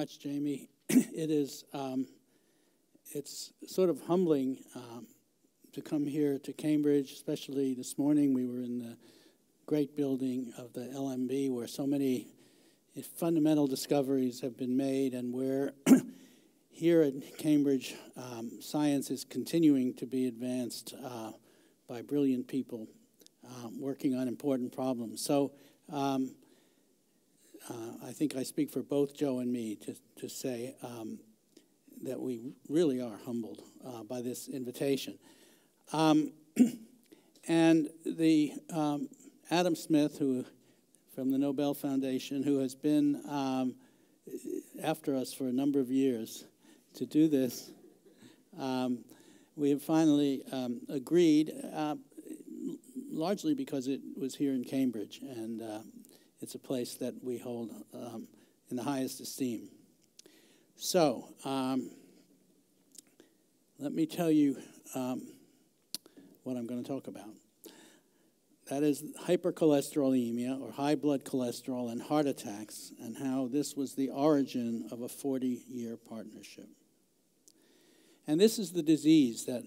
much, Jamie. It's sort of humbling to come here to Cambridge, especially this morning. We were in the great building of the LMB where so many fundamental discoveries have been made, and where here at Cambridge, science is continuing to be advanced by brilliant people working on important problems. So I think I speak for both Joe and me to say that we really are humbled by this invitation. And the Adam Smith, who from the Nobel Foundation, who has been after us for a number of years to do this, we have finally agreed, largely because it was here in Cambridge, and it's a place that we hold in the highest esteem. So, let me tell you what I'm going to talk about. That is hypercholesterolemia, or high blood cholesterol, and heart attacks, and how this was the origin of a 40-year partnership. And this is the disease that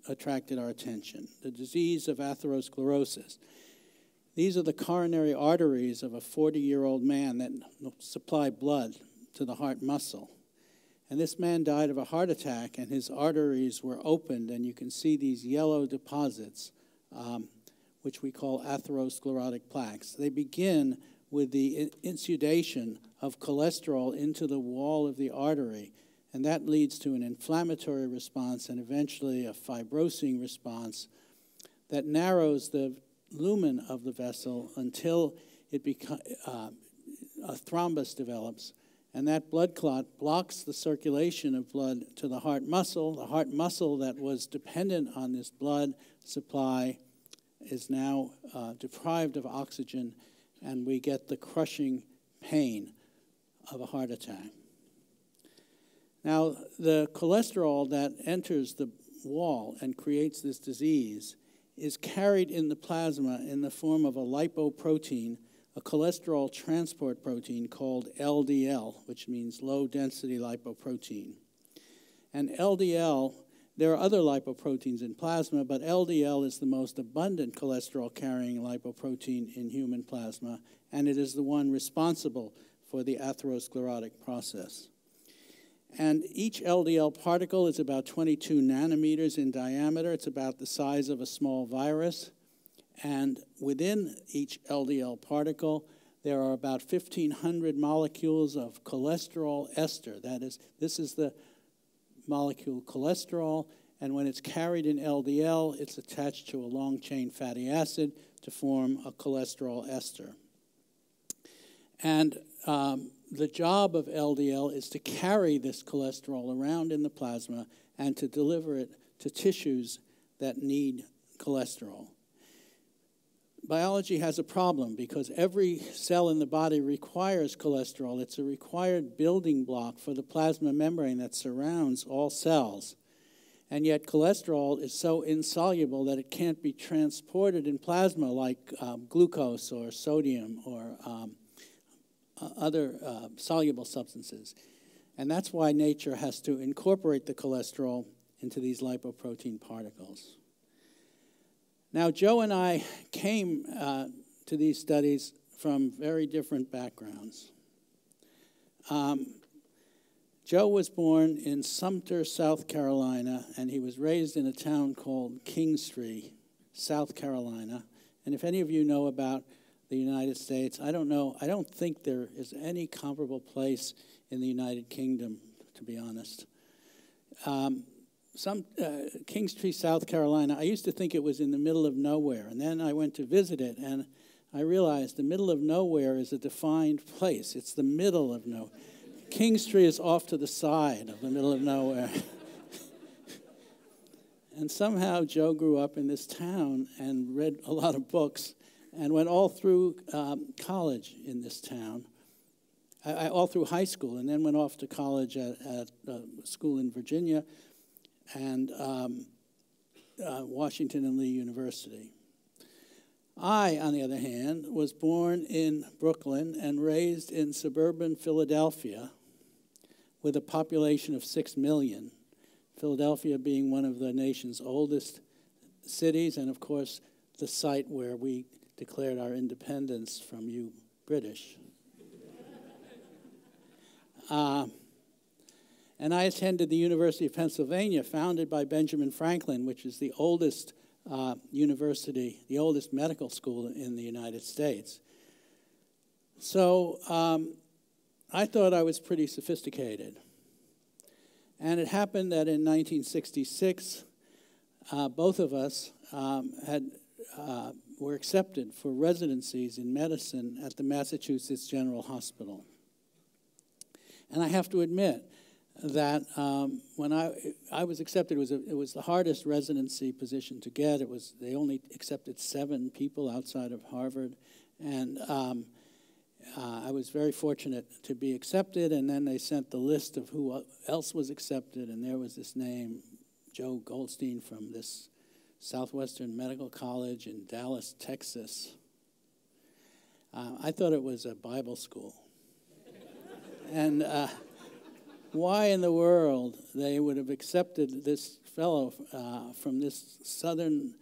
attracted our attention, the disease of atherosclerosis. These are the coronary arteries of a 40-year-old man that supply blood to the heart muscle. And this man died of a heart attack, and his arteries were opened, and you can see these yellow deposits, which we call atherosclerotic plaques. They begin with the insudation of cholesterol into the wall of the artery, and that leads to an inflammatory response and eventually a fibrosing response that narrows the lumen of the vessel until it a thrombus develops, and that blood clot blocks the circulation of blood to the heart muscle. The heart muscle that was dependent on this blood supply is now deprived of oxygen, and we get the crushing pain of a heart attack. Now, the cholesterol that enters the wall and creates this disease is carried in the plasma in the form of a lipoprotein, a cholesterol transport protein called LDL, which means low-density lipoprotein. And LDL, there are other lipoproteins in plasma, but LDL is the most abundant cholesterol-carrying lipoprotein in human plasma, and it is the one responsible for the atherosclerotic process. And each LDL particle is about 22 nanometers in diameter. It's about the size of a small virus. And within each LDL particle, there are about 1,500 molecules of cholesterol ester. That is, this is the molecule cholesterol, and when it's carried in LDL, it's attached to a long-chain fatty acid to form a cholesterol ester. And the job of LDL is to carry this cholesterol around in the plasma and to deliver it to tissues that need cholesterol. Biology has a problem because every cell in the body requires cholesterol. It's a required building block for the plasma membrane that surrounds all cells. And yet cholesterol is so insoluble that it can't be transported in plasma like glucose or sodium or other soluble substances. And that's why nature has to incorporate the cholesterol into these lipoprotein particles. Now, Joe and I came to these studies from very different backgrounds. Joe was born in Sumter, South Carolina, and he was raised in a town called Kingstree, South Carolina. And if any of you know about the United States, I don't know, I don't think there is any comparable place in the United Kingdom, to be honest. Kingstree, South Carolina, I used to think it was in the middle of nowhere, and then I went to visit it, and I realized the middle of nowhere is a defined place. It's the middle of nowhere. Kingstree is off to the side of the middle of nowhere. And somehow Joe grew up in this town and read a lot of books and went all through college in this town, all through high school, and then went off to college at a school in Virginia and Washington and Lee University. I, on the other hand, was born in Brooklyn and raised in suburban Philadelphia. with a population of 6 million, Philadelphia being one of the nation's oldest cities, and of course, the site where we declared our independence from you British. And I attended the University of Pennsylvania, founded by Benjamin Franklin, which is the oldest university, the oldest medical school in the United States. So I thought I was pretty sophisticated. And it happened that in 1966, both of us were accepted for residencies in medicine at the Massachusetts General Hospital. And I have to admit that when I was accepted, it was the hardest residency position to get. They only accepted 7 people outside of Harvard, and I was very fortunate to be accepted. And then they sent the list of who else was accepted, and there was this name, Joe Goldstein, from this Southwestern Medical College in Dallas, Texas. I thought it was a Bible school. And why in the world they would have accepted this fellow from this southern,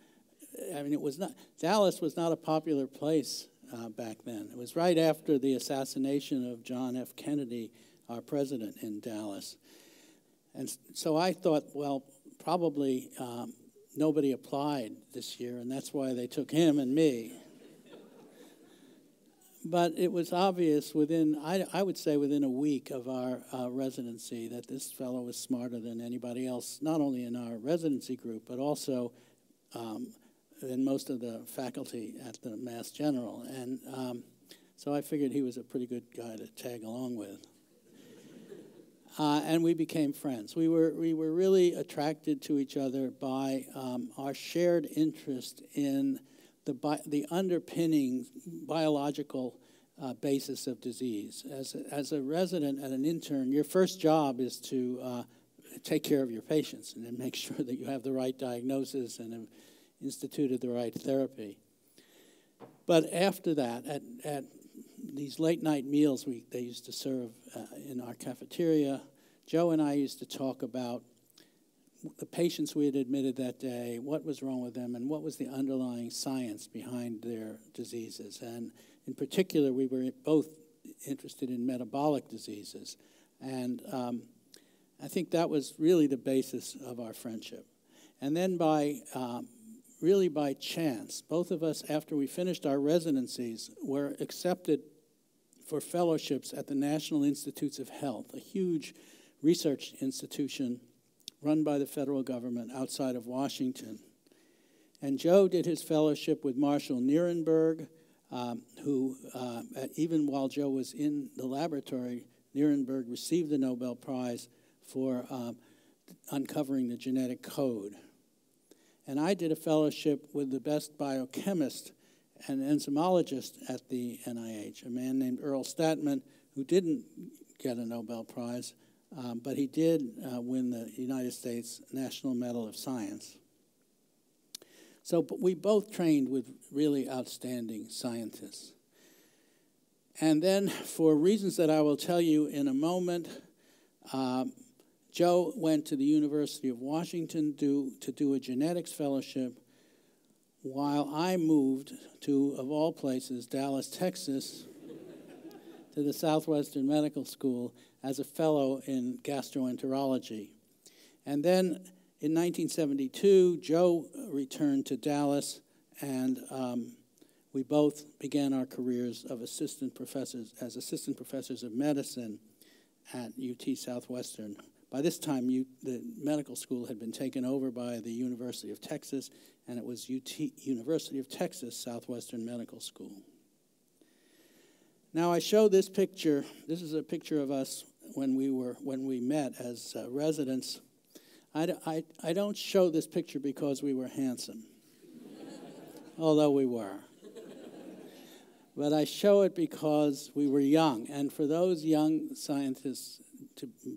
Dallas was not a popular place back then. It was right after the assassination of John F. Kennedy, our president, in Dallas. And so I thought, well, probably nobody applied this year, and that's why they took him and me. But it was obvious I would say within a week of our residency, that this fellow was smarter than anybody else, not only in our residency group, but also in most of the faculty at the Mass General. And so I figured he was a pretty good guy to tag along with. And we became friends. We were really attracted to each other by our shared interest in the underpinning biological basis of disease. As a resident and an intern, your first job is to take care of your patients and then make sure that you have the right diagnosis and have instituted the right therapy. But after that, at these late night meals they used to serve in our cafeteria, Joe and I used to talk about the patients we had admitted that day, what was wrong with them, and what was the underlying science behind their diseases. And in particular, we were both interested in metabolic diseases. And I think that was really the basis of our friendship. And then really by chance, both of us, after we finished our residencies, were accepted for fellowships at the National Institutes of Health, a huge research institution run by the federal government outside of Washington. And Joe did his fellowship with Marshall Nierenberg, who, even while Joe was in the laboratory, Nierenberg received the Nobel Prize for uncovering the genetic code. And I did a fellowship with the best biochemist and enzymologist at the NIH, a man named Earl Statman, who didn't get a Nobel Prize, but he did win the United States National Medal of Science. So we both trained with really outstanding scientists. And then, for reasons that I will tell you in a moment, Joe went to the University of Washington to do a genetics fellowship, while I moved to, of all places, Dallas, Texas, to the Southwestern Medical School as a fellow in gastroenterology. And then in 1972, Joe returned to Dallas, and we both began our careers of assistant professors of medicine at UT Southwestern. By this time, the medical school had been taken over by the University of Texas, and it was University of Texas Southwestern Medical School. Now, I show this picture. This is a picture of us when we met as residents. I don't show this picture because we were handsome, although we were. But I show it because we were young. And for those young scientists,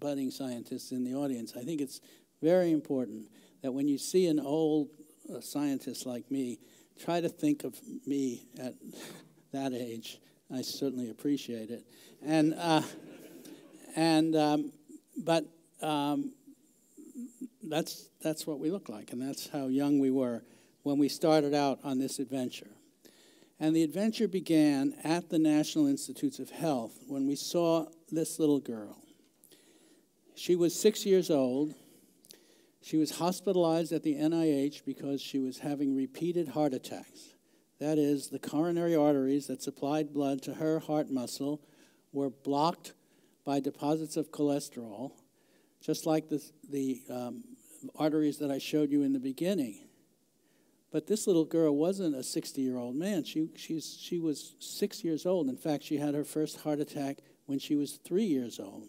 budding scientists in the audience, I think it's very important that when you see an old scientist like me, try to think of me at that age. I certainly appreciate it. And But that's what we look like, and that's how young we were when we started out on this adventure. And the adventure began at the National Institutes of Health when we saw this little girl. She was 6 years old. She was hospitalized at the NIH because she was having repeated heart attacks. That is, the coronary arteries that supplied blood to her heart muscle were blocked by deposits of cholesterol, just like the arteries that I showed you in the beginning. But this little girl wasn't a 60-year-old man. She was 6 years old. In fact, she had her first heart attack when she was 3 years old.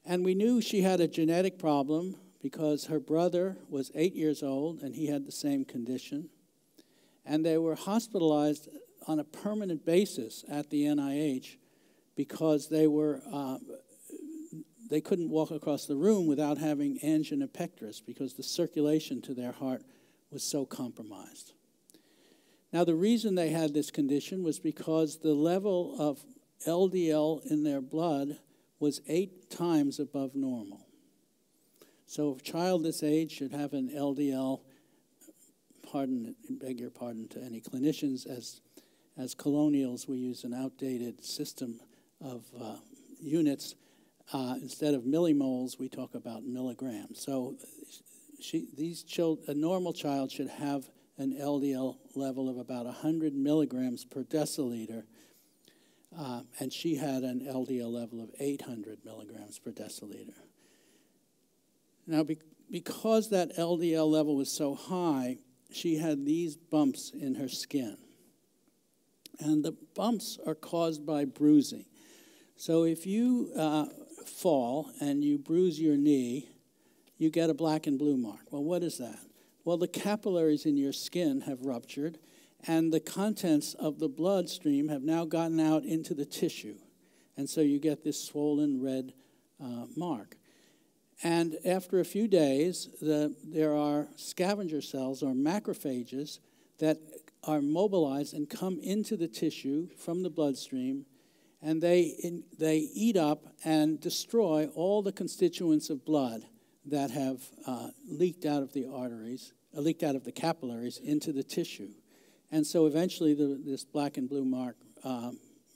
And we knew she had a genetic problem because her brother was 8 years old and he had the same condition. And they were hospitalized on a permanent basis at the NIH because they couldn't walk across the room without having angina pectoris because the circulation to their heart was so compromised. Now, the reason they had this condition was because the level of LDL in their blood was 8 times above normal. So a child this age should have an LDL, beg your pardon to any clinicians, as colonials we use an outdated system of units. Instead of millimoles, we talk about milligrams. So a normal child should have an LDL level of about 100 milligrams per deciliter, and she had an LDL level of 800 milligrams per deciliter. Now, because that LDL level was so high, she had these bumps in her skin. And the bumps are caused by bruising. So if you fall and you bruise your knee, you get a black and blue mark. Well, what is that? Well, the capillaries in your skin have ruptured, and the contents of the bloodstream have now gotten out into the tissue. And so you get this swollen red mark. And after a few days, there are scavenger cells or macrophages that are mobilized and come into the tissue from the bloodstream, and they eat up and destroy all the constituents of blood that have leaked out of the arteries, leaked out of the capillaries into the tissue. And so eventually this black and blue mark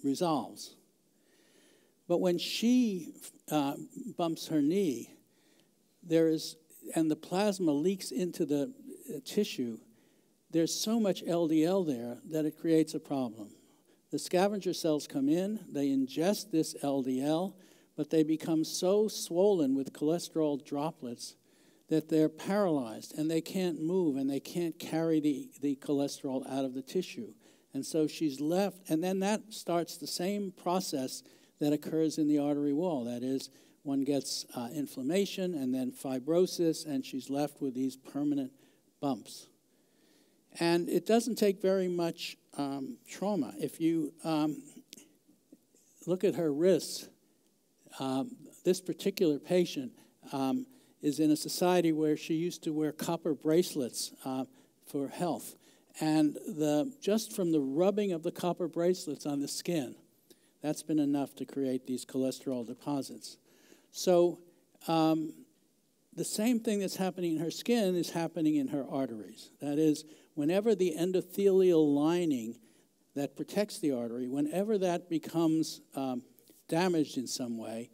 resolves. But when she bumps her knee, and the plasma leaks into the tissue, there's so much LDL there that it creates a problem. The scavenger cells come in, they ingest this LDL, but they become so swollen with cholesterol droplets that they're paralyzed and they can't move and they can't carry the cholesterol out of the tissue. And so she's left, and then that starts the same process that occurs in the artery wall. That is, one gets inflammation and then fibrosis, and she's left with these permanent bumps. And it doesn't take very much trauma. If you look at her wrists, this particular patient is in a society where she used to wear copper bracelets for health. And just from the rubbing of the copper bracelets on the skin, that's been enough to create these cholesterol deposits. So the same thing that's happening in her skin is happening in her arteries. That is, whenever the endothelial lining that protects the artery, whenever that becomes damaged in some way,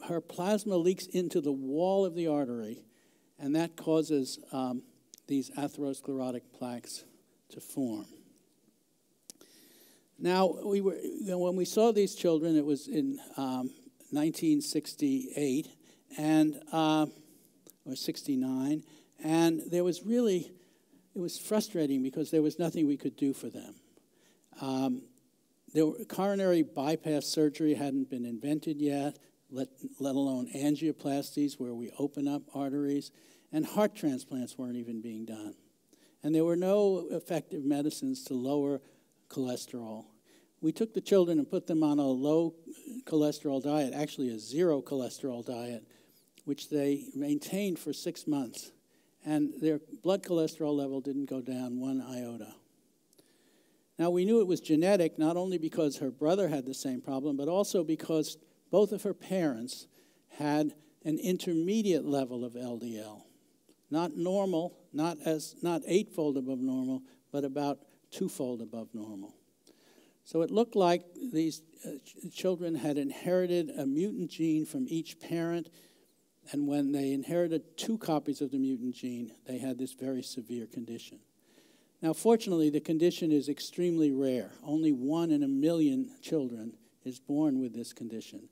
her plasma leaks into the wall of the artery, and that causes these atherosclerotic plaques to form. Now, when we saw these children, it was in 1968 or 69, and it was frustrating because there was nothing we could do for them. Coronary bypass surgery hadn't been invented yet, let alone angioplasties where we open up arteries, and heart transplants weren't even being done. And there were no effective medicines to lower cholesterol. We took the children and put them on a low cholesterol diet, actually a zero cholesterol diet, which they maintained for 6 months. And their blood cholesterol level didn't go down 1 iota. Now, we knew it was genetic, not only because her brother had the same problem, but also because both of her parents had an intermediate level of LDL. Not normal, not eightfold above normal, but about twofold above normal. So it looked like these children had inherited a mutant gene from each parent, and when they inherited 2 copies of the mutant gene, they had this very severe condition. Now, fortunately, the condition is extremely rare. Only 1 in a million children is born with this condition.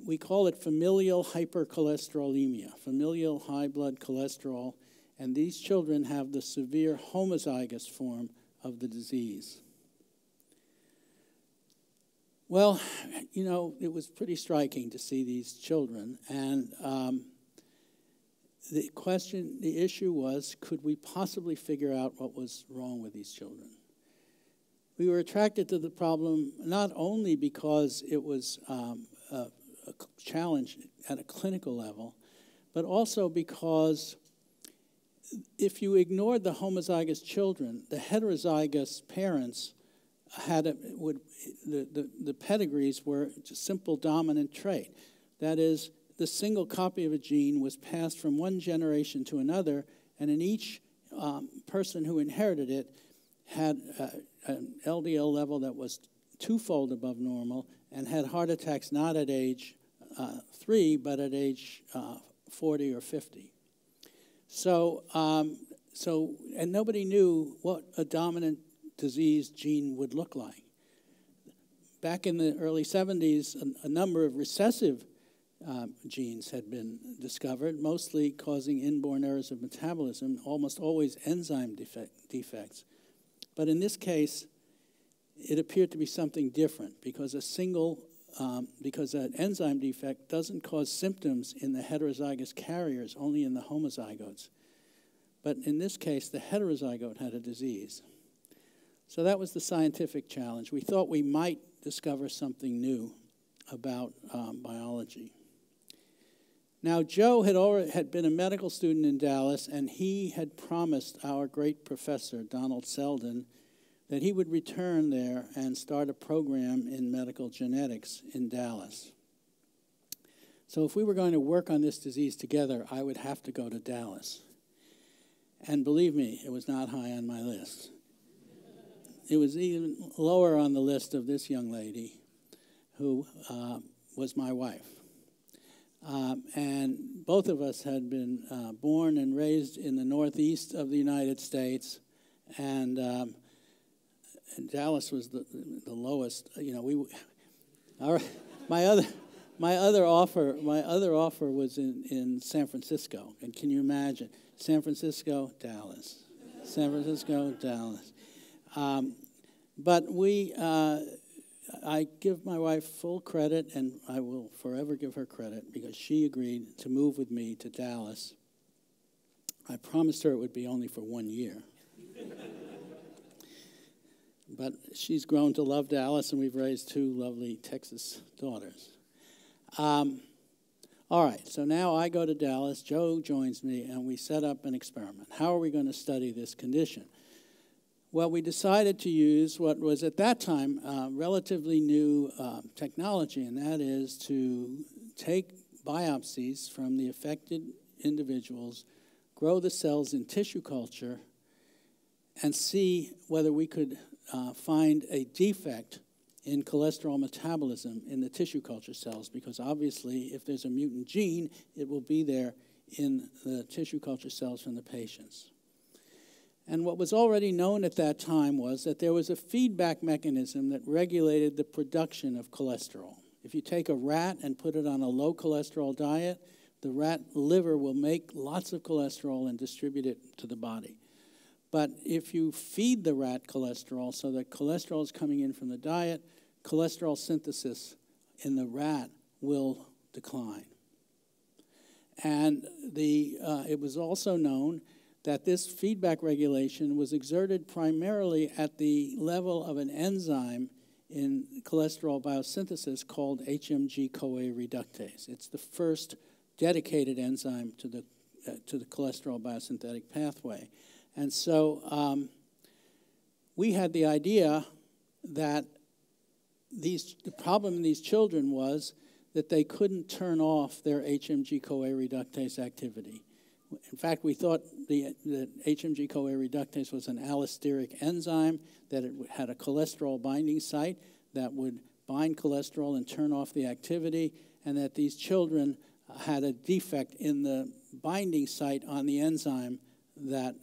We call it familial hypercholesterolemia, familial high blood cholesterol, and these children have the severe homozygous form of the disease. Well, you know, it was pretty striking to see these children, and the issue was, could we possibly figure out what was wrong with these children? We were attracted to the problem not only because it was a challenge at a clinical level, but also because if you ignored the homozygous children, the heterozygous parents the pedigrees were a simple dominant trait. That is, the single copy of a gene was passed from one generation to another, and in each person who inherited it had an LDL level that was twofold above normal and had heart attacks not at age 3, but at age 40 or 50. And nobody knew what a dominant disease gene would look like. Back in the early 70s, a number of recessive genes had been discovered, mostly causing inborn errors of metabolism, almost always enzyme defects. But in this case, it appeared to be something different because because an enzyme defect doesn't cause symptoms in the heterozygous carriers, only in the homozygotes. But in this case, the heterozygote had a disease. So that was the scientific challenge. We thought we might discover something new about biology. Now, Joe had been a medical student in Dallas, and he had promised our great professor, Donald Selden, that he would return there and start a program in medical genetics in Dallas. So if we were going to work on this disease together, I would have to go to Dallas. And believe me, it was not high on my list. It was even lower on the list of this young lady, who was my wife. And both of us had been born and raised in the northeast of the United States, and Dallas was the lowest. You know, my other offer was in San Francisco, and can you imagine? San Francisco, Dallas, San Francisco, Dallas. But I give my wife full credit, and I will forever give her credit, because she agreed to move with me to Dallas. I promised her it would be only for 1 year. But she's grown to love Dallas, and we've raised 2 lovely Texas daughters. All right, so now I go to Dallas, Joe joins me, and we set up an experiment. How are we going to study this condition? Well, we decided to use what was at that time relatively new technology, and that is to take biopsies from the affected individuals, grow the cells in tissue culture, and see whether we could find a defect in cholesterol metabolism in the tissue culture cells, because obviously if there's a mutant gene, it will be there in the tissue culture cells from the patients. And what was already known at that time was that there was a feedback mechanism that regulated the production of cholesterol. If you take a rat and put it on a low cholesterol diet, the rat liver will make lots of cholesterol and distribute it to the body. But if you feed the rat cholesterol so that cholesterol is coming in from the diet, cholesterol synthesis in the rat will decline. And it was also known that this feedback regulation was exerted primarily at the level of an enzyme in cholesterol biosynthesis called HMG-CoA reductase. It's the first dedicated enzyme to the cholesterol biosynthetic pathway. And so we had the idea that the problem in these children was that they couldn't turn off their HMG-CoA reductase activity. In fact, we thought that HMG-CoA reductase was an allosteric enzyme, that it had a cholesterol binding site that would bind cholesterol and turn off the activity, and that these children had a defect in the binding site on the enzyme that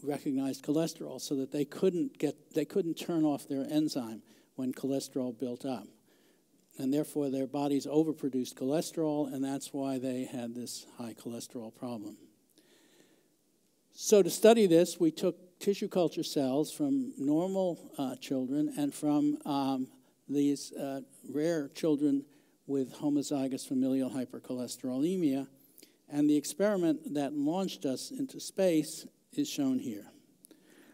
recognized cholesterol, so that they couldn't turn off their enzyme when cholesterol built up. And therefore, their bodies overproduced cholesterol, and that's why they had this high cholesterol problem. So to study this, we took tissue culture cells from normal children and from these rare children with homozygous familial hypercholesterolemia, and the experiment that launched us into space is shown here.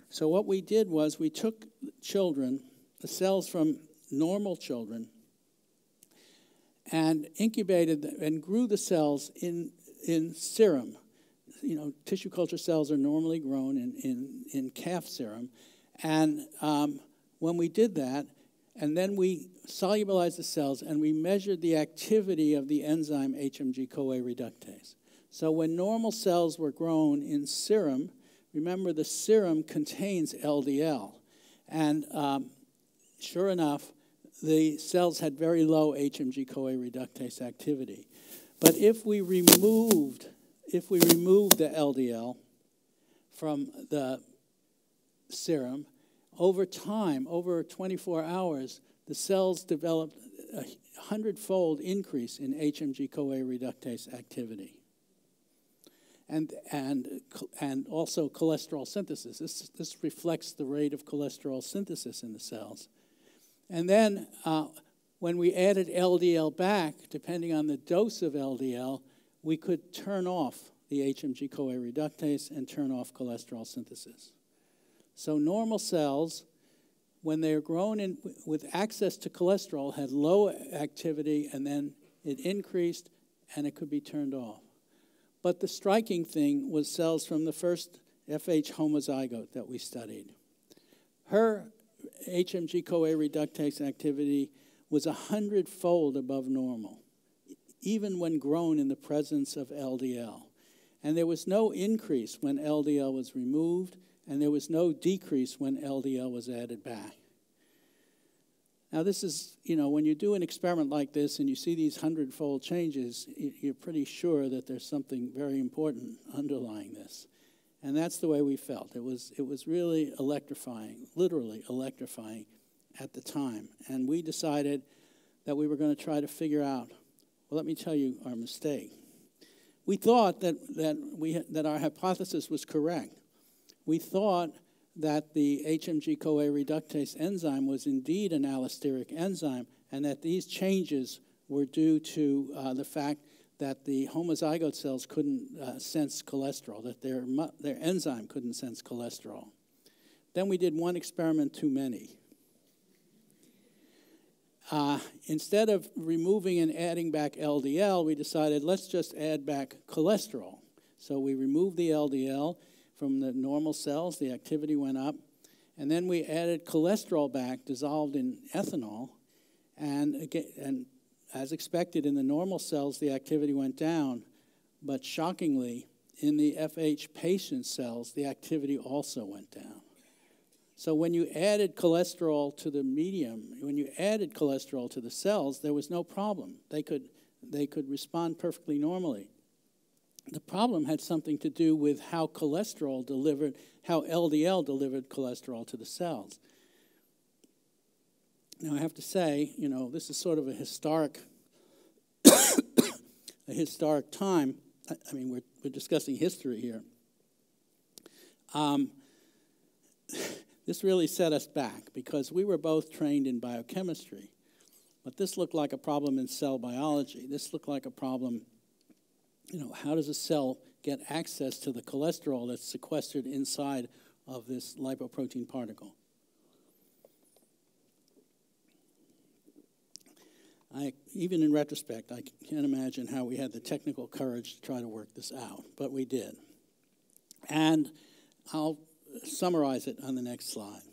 So what we did was we took children, the cells from normal children, and incubated and grew the cells in serum. You know, tissue culture cells are normally grown in calf serum. And when we did that, and then we solubilized the cells, and we measured the activity of the enzyme HMG-CoA reductase. So when normal cells were grown in serum, remember the serum contains LDL. And sure enough, the cells had very low HMG-CoA reductase activity. But if we removed the LDL from the serum, over time, over 24 hours, the cells developed a 100-fold increase in HMG-CoA reductase activity. And also cholesterol synthesis. This reflects the rate of cholesterol synthesis in the cells. And then when we added LDL back, depending on the dose of LDL, we could turn off the HMG-CoA reductase and turn off cholesterol synthesis. So normal cells, when they are grown with access to cholesterol, had low activity, and then it increased, and it could be turned off. But the striking thing was cells from the first FH homozygote that we studied. Her HMG-CoA reductase activity was 100-fold above normal, even when grown in the presence of LDL. And there was no increase when LDL was removed, and there was no decrease when LDL was added back. Now this is, you know, when you do an experiment like this and you see these 100-fold changes, you're pretty sure that there's something very important underlying this. And that's the way we felt. It was really electrifying, literally electrifying at the time. And we decided that we were going to try to figure out, well, let me tell you our mistake. We thought that our hypothesis was correct. We thought that the HMG-CoA reductase enzyme was indeed an allosteric enzyme, and that these changes were due to the fact that the homozygote cells couldn't sense cholesterol, that their enzyme couldn't sense cholesterol. Then we did one experiment too many. Instead of removing and adding back LDL, we decided let's just add back cholesterol. So we removed the LDL from the normal cells, the activity went up, and then we added cholesterol back dissolved in ethanol, and as expected in the normal cells, the activity went down, but shockingly, in the FH patient cells, the activity also went down. So when you added cholesterol to the medium, when you added cholesterol to the cells, there was no problem. They could respond perfectly normally. The problem had something to do with how LDL delivered cholesterol to the cells. Now I have to say, you know, this is sort of a historic time. I mean, we're discussing history here. This really set us back because we were both trained in biochemistry, but this looked like a problem in cell biology. This looked like a problem, you know, how does a cell get access to the cholesterol that's sequestered inside of this lipoprotein particle? Even in retrospect, I can't imagine how we had the technical courage to try to work this out, but we did. And I'll summarize it on the next slide.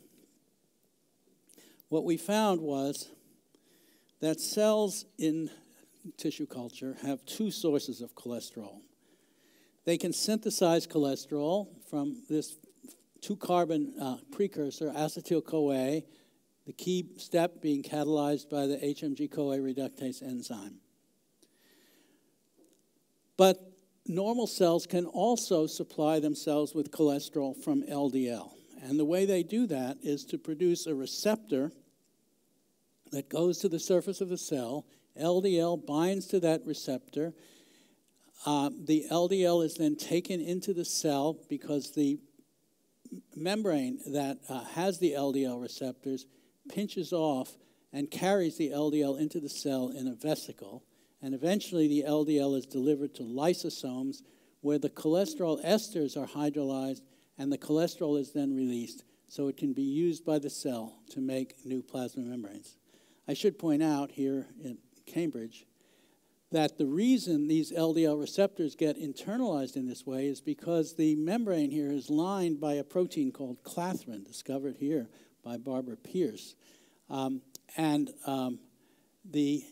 What we found was that cells in tissue culture have two sources of cholesterol. They can synthesize cholesterol from this two-carbon precursor, acetyl-CoA, the key step being catalyzed by the HMG-CoA reductase enzyme. But normal cells can also supply themselves with cholesterol from LDL. And the way they do that is to produce a receptor that goes to the surface of the cell. LDL binds to that receptor. The LDL is then taken into the cell because the membrane that has the LDL receptors pinches off and carries the LDL into the cell in a vesicle. And eventually the LDL is delivered to lysosomes where the cholesterol esters are hydrolyzed and the cholesterol is then released so it can be used by the cell to make new plasma membranes. I should point out here in Cambridge that the reason these LDL receptors get internalized in this way is because the membrane here is lined by a protein called clathrin, discovered here by Barbara Pierce. These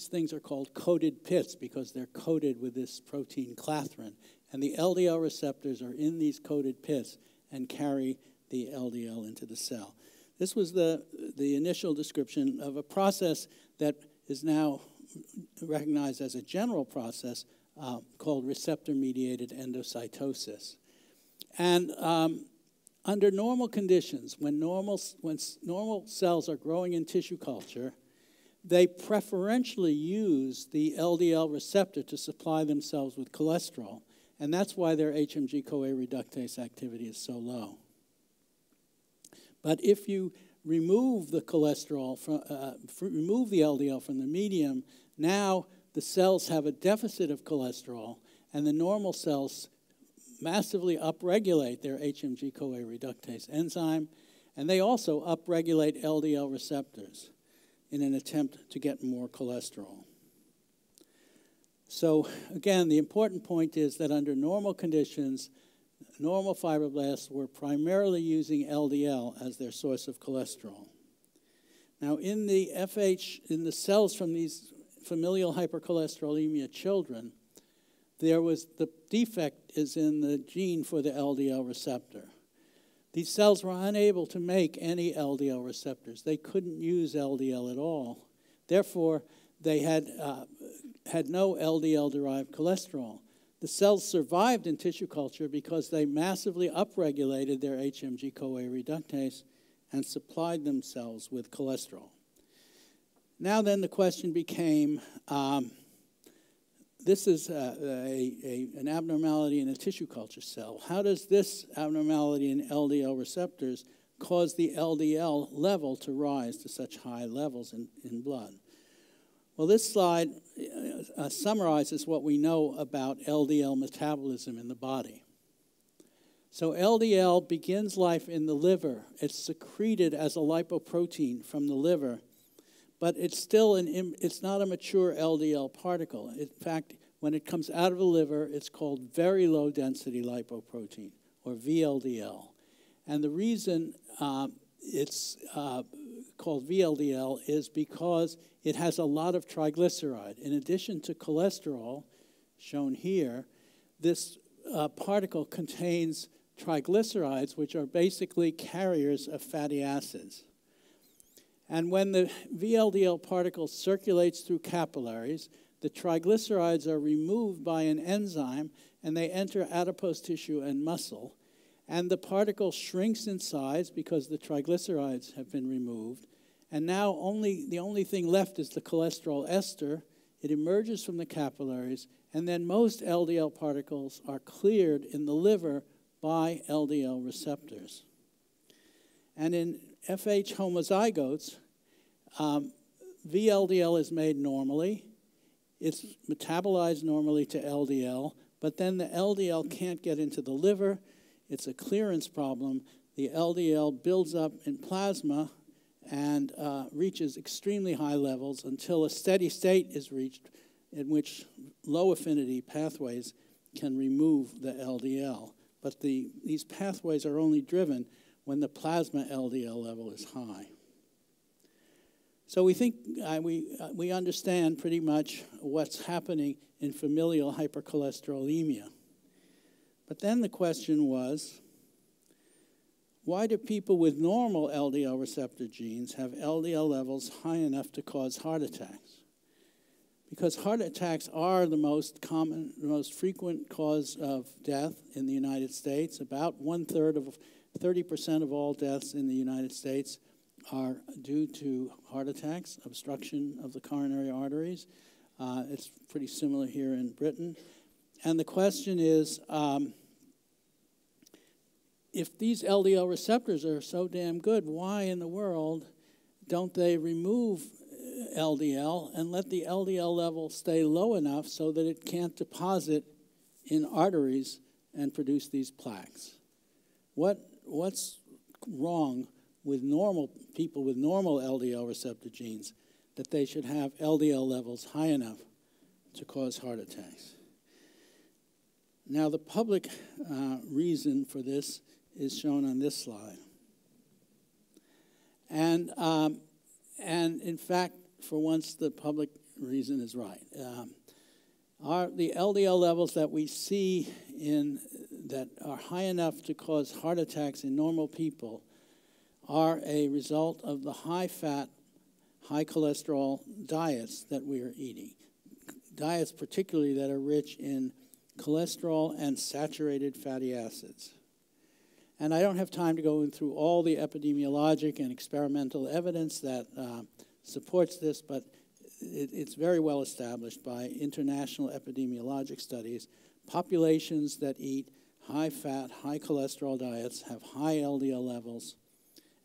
things are called coated pits because they're coated with this protein clathrin. And the LDL receptors are in these coated pits and carry the LDL into the cell. This was the initial description of a process that is now recognized as a general process called receptor-mediated endocytosis. And under normal conditions, when normal cells are growing in tissue culture, they preferentially use the LDL receptor to supply themselves with cholesterol. And that's why their HMG-CoA reductase activity is so low. But if you remove the cholesterol, remove the LDL from the medium, now the cells have a deficit of cholesterol, and the normal cells massively upregulate their HMG-CoA reductase enzyme, and they also upregulate LDL receptors in an attempt to get more cholesterol. So again, the important point is that under normal conditions, normal fibroblasts were primarily using LDL as their source of cholesterol. Now in the cells from these familial hypercholesterolemia children, the defect is in the gene for the LDL receptor. These cells were unable to make any LDL receptors. They couldn't use LDL at all. Therefore, they had no LDL-derived cholesterol. The cells survived in tissue culture because they massively upregulated their HMG-CoA reductase and supplied themselves with cholesterol. Now then the question became, this is an abnormality in a tissue culture cell. How does this abnormality in LDL receptors cause the LDL level to rise to such high levels in blood? Well, this slide summarizes what we know about LDL metabolism in the body. So LDL begins life in the liver. It's secreted as a lipoprotein from the liver, but it's not a mature LDL particle. In fact, when it comes out of the liver, it's called very low density lipoprotein, or VLDL. And the reason it's called VLDL is because it has a lot of triglyceride. In addition to cholesterol, shown here, this particle contains triglycerides, which are basically carriers of fatty acids. And when the VLDL particle circulates through capillaries, the triglycerides are removed by an enzyme, and they enter adipose tissue and muscle. And the particle shrinks in size because the triglycerides have been removed. And now the only thing left is the cholesterol ester. It emerges from the capillaries, and then most LDL particles are cleared in the liver by LDL receptors. And in FH homozygotes, VLDL is made normally. It's metabolized normally to LDL, but then the LDL can't get into the liver. It's a clearance problem. The LDL builds up in plasma and reaches extremely high levels until a steady state is reached in which low affinity pathways can remove the LDL. But these pathways are only driven when the plasma LDL level is high. So we think we understand pretty much what's happening in familial hypercholesterolemia. But then the question was, why do people with normal LDL receptor genes have LDL levels high enough to cause heart attacks? Because heart attacks are the most common, the most frequent cause of death in the United States. About 30% of all deaths in the United States are due to heart attacks, obstruction of the coronary arteries. It's pretty similar here in Britain. And the question is, if these LDL receptors are so damn good, why in the world don't they remove LDL and let the LDL level stay low enough so that it can't deposit in arteries and produce these plaques? What's wrong with normal people with normal LDL receptor genes that they should have LDL levels high enough to cause heart attacks? Now, the public reason for this is shown on this slide. And in fact, for once, the public reason is right. The LDL levels that we see that are high enough to cause heart attacks in normal people are a result of the high-fat, high-cholesterol diets that we are eating. Diets particularly that are rich in cholesterol and saturated fatty acids. And I don't have time to go through all the epidemiologic and experimental evidence that supports this, but it's very well established by international epidemiologic studies. Populations that eat high-fat, high-cholesterol diets have high LDL levels,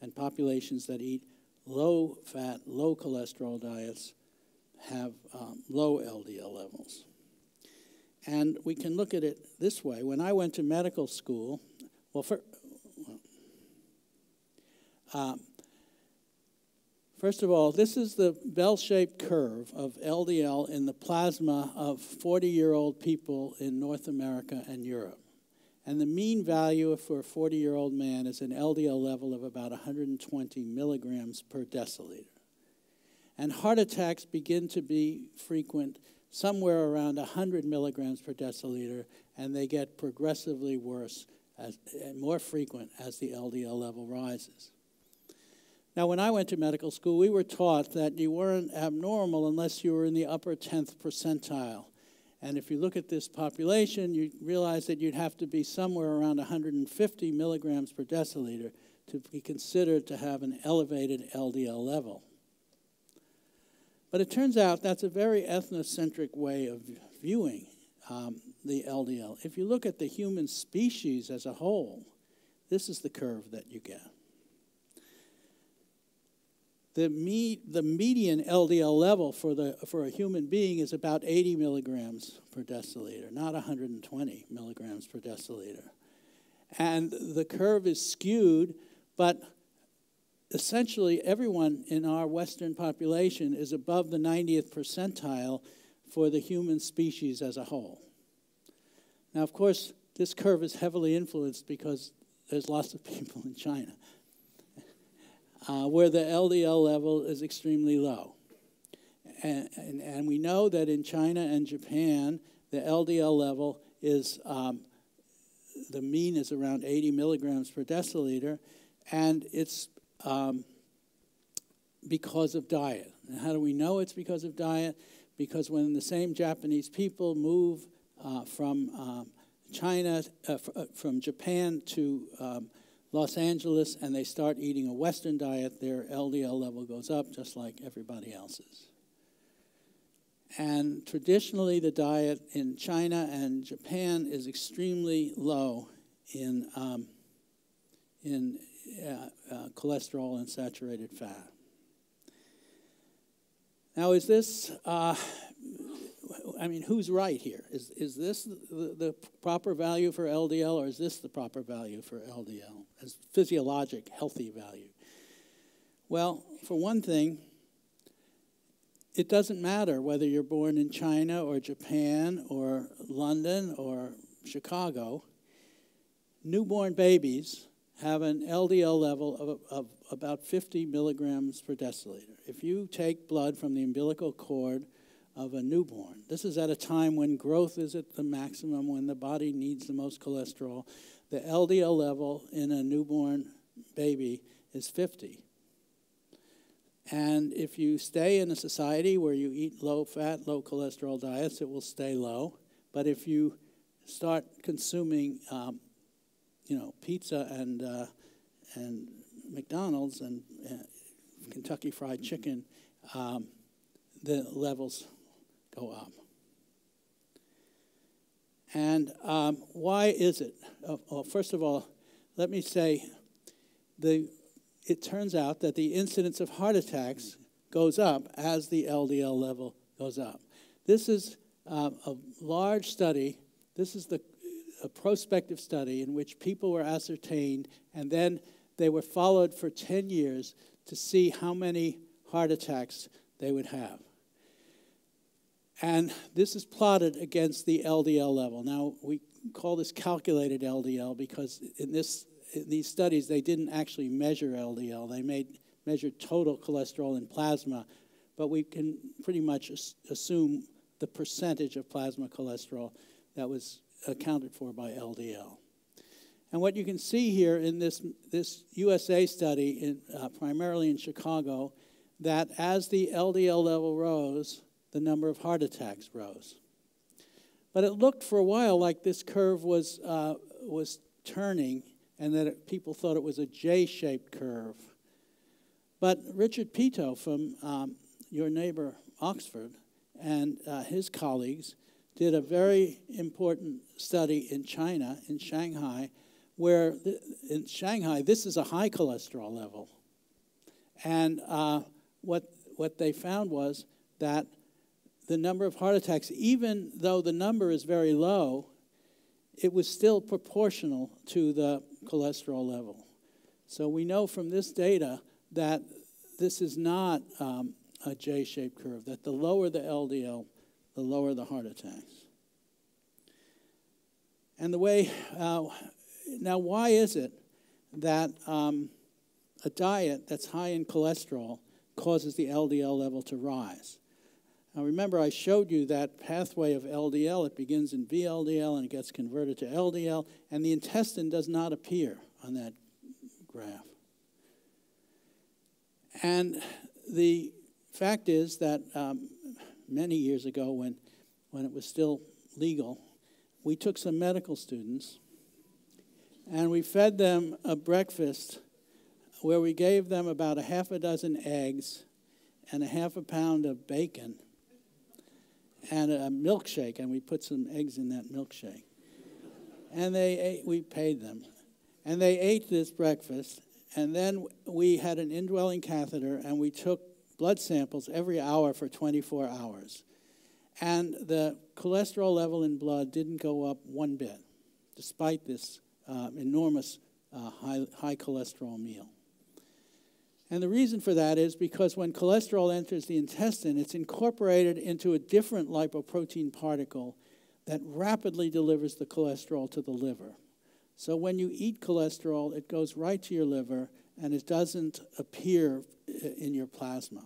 and populations that eat low-fat, low-cholesterol diets have low LDL levels. And we can look at it this way. When I went to medical school, first of all, this is the bell-shaped curve of LDL in the plasma of 40-year-old people in North America and Europe. And the mean value for a 40-year-old man is an LDL level of about 120 milligrams per deciliter. And heart attacks begin to be frequent somewhere around 100 milligrams per deciliter, and they get progressively worse and more frequent as the LDL level rises. Now, when I went to medical school, we were taught that you weren't abnormal unless you were in the upper 10th percentile. And if you look at this population, you realize that you'd have to be somewhere around 150 milligrams per deciliter to be considered to have an elevated LDL level. But it turns out that's a very ethnocentric way of viewing the LDL. If you look at the human species as a whole, this is the curve that you get. The median LDL level for a human being is about 80 milligrams per deciliter, not 120 milligrams per deciliter. And the curve is skewed, but essentially everyone in our Western population is above the 90th percentile for the human species as a whole. Now, of course, this curve is heavily influenced because there's lots of people in China where the LDL level is extremely low. And we know that in China and Japan, the LDL level is, the mean is around 80 milligrams per deciliter, and it's because of diet. And how do we know it's because of diet? Because when the same Japanese people move from Japan to Los Angeles and they start eating a Western diet, their LDL level goes up just like everybody else's. And traditionally, the diet in China and Japan is extremely low in cholesterol and saturated fat. Now, is this, who's right here? Is this the proper value for LDL, or is this the proper value for LDL as physiologic, healthy value? Well, for one thing, it doesn't matter whether you're born in China or Japan or London or Chicago. Newborn babies have an LDL level about 50 milligrams per deciliter. If you take blood from the umbilical cord of a newborn, this is at a time when growth is at the maximum, when the body needs the most cholesterol, the LDL level in a newborn baby is 50. And if you stay in a society where you eat low-fat, low-cholesterol diets, it will stay low. But if you start consuming, pizza and McDonald's and Kentucky Fried Chicken, the levels go up. And why is it? Well, first of all, let me say it turns out that the incidence of heart attacks goes up as the LDL level goes up. This is a large study. This is a prospective study in which people were ascertained, and then they were followed for 10 years to see how many heart attacks they would have. And this is plotted against the LDL level. Now, we call this calculated LDL because in these studies, they didn't actually measure LDL. They measured total cholesterol in plasma, but we can pretty much assume the percentage of plasma cholesterol that was accounted for by LDL. And what you can see here in this USA study, primarily in Chicago, that as the LDL level rose, the number of heart attacks rose. But it looked for a while like this curve was turning, and that people thought it was a J-shaped curve. But Richard Pito from your neighbor Oxford and his colleagues did a very important study in China, in Shanghai, where in Shanghai this is a high cholesterol level. And what they found was that the number of heart attacks, even though the number is very low, it was still proportional to the cholesterol level. So we know from this data that this is not a J-shaped curve, that the lower the LDL, the lower the heart attacks. And now why is it that a diet that's high in cholesterol causes the LDL level to rise? Now remember, I showed you that pathway of LDL. It begins in VLDL and it gets converted to LDL, and the intestine does not appear on that graph. And the fact is that many years ago, when it was still legal, we took some medical students and we fed them a breakfast where we gave them about a half a dozen eggs and a half a pound of bacon and a milkshake, and we put some eggs in that milkshake. And we paid them. And they ate this breakfast, and then we had an indwelling catheter, and we took blood samples every hour for 24 hours. And the cholesterol level in blood didn't go up one bit, despite this enormous high cholesterol meal. And the reason for that is because when cholesterol enters the intestine, it's incorporated into a different lipoprotein particle that rapidly delivers the cholesterol to the liver. So when you eat cholesterol, it goes right to your liver, and it doesn't appear in your plasma.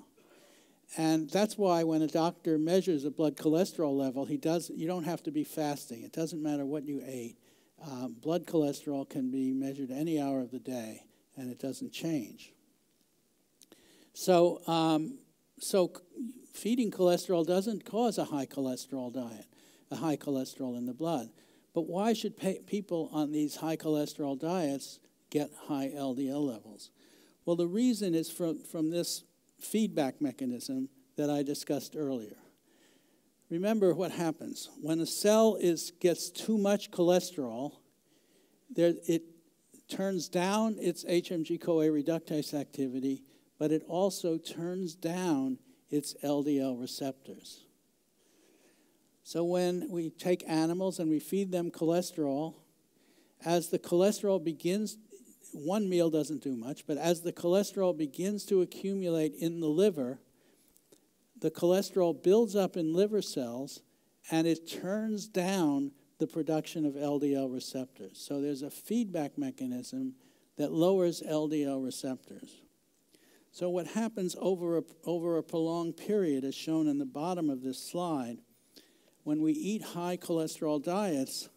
And that's why when a doctor measures a blood cholesterol level, you don't have to be fasting. It doesn't matter what you ate. Blood cholesterol can be measured any hour of the day, and it doesn't change. So feeding cholesterol doesn't cause a high cholesterol diet, a high cholesterol in the blood. But why should people on these high cholesterol diets get high LDL levels? Well, the reason is from this feedback mechanism that I discussed earlier. Remember what happens. When a cell gets too much cholesterol, it turns down its HMG-CoA reductase activity, but it also turns down its LDL receptors. So when we take animals and we feed them cholesterol, as the cholesterol begins, one meal doesn't do much, but as the cholesterol begins to accumulate in the liver, the cholesterol builds up in liver cells and it turns down the production of LDL receptors. So there's a feedback mechanism that lowers LDL receptors. So what happens over a prolonged period, as shown in the bottom of this slide, when we eat high cholesterol diets,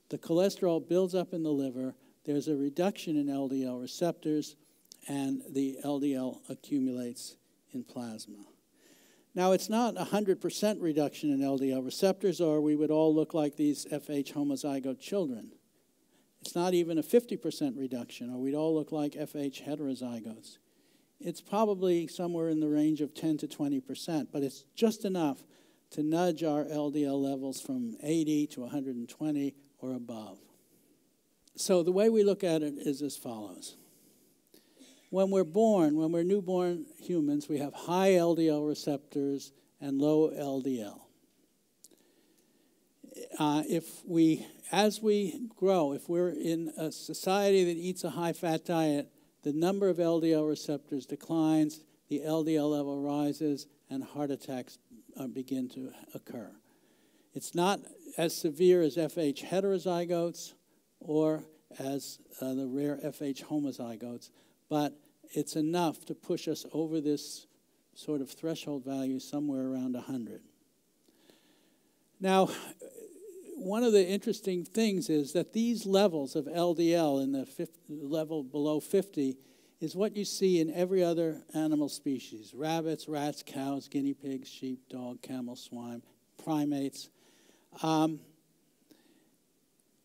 the cholesterol builds up in the liver, there's a reduction in LDL receptors, and the LDL accumulates in plasma. Now, it's not 100% reduction in LDL receptors, or we would all look like these FH homozygote children. It's not even a 50% reduction, or we'd all look like FH heterozygotes. It's probably somewhere in the range of 10 to 20%, but it's just enough to nudge our LDL levels from 80 to 120 or above. So the way we look at it is as follows. When we're newborn humans, we have high LDL receptors and low LDL. As we grow, if we're in a society that eats a high-fat diet, the number of LDL receptors declines, the LDL level rises, and heart attacks begin to occur. It's not as severe as FH heterozygotes or as the rare FH homozygotes, but it's enough to push us over this sort of threshold value somewhere around 100. Now, one of the interesting things is that these levels of LDL in the level below 50 is what you see in every other animal species: rabbits, rats, cows, guinea pigs, sheep, dog, camel, swine, primates, and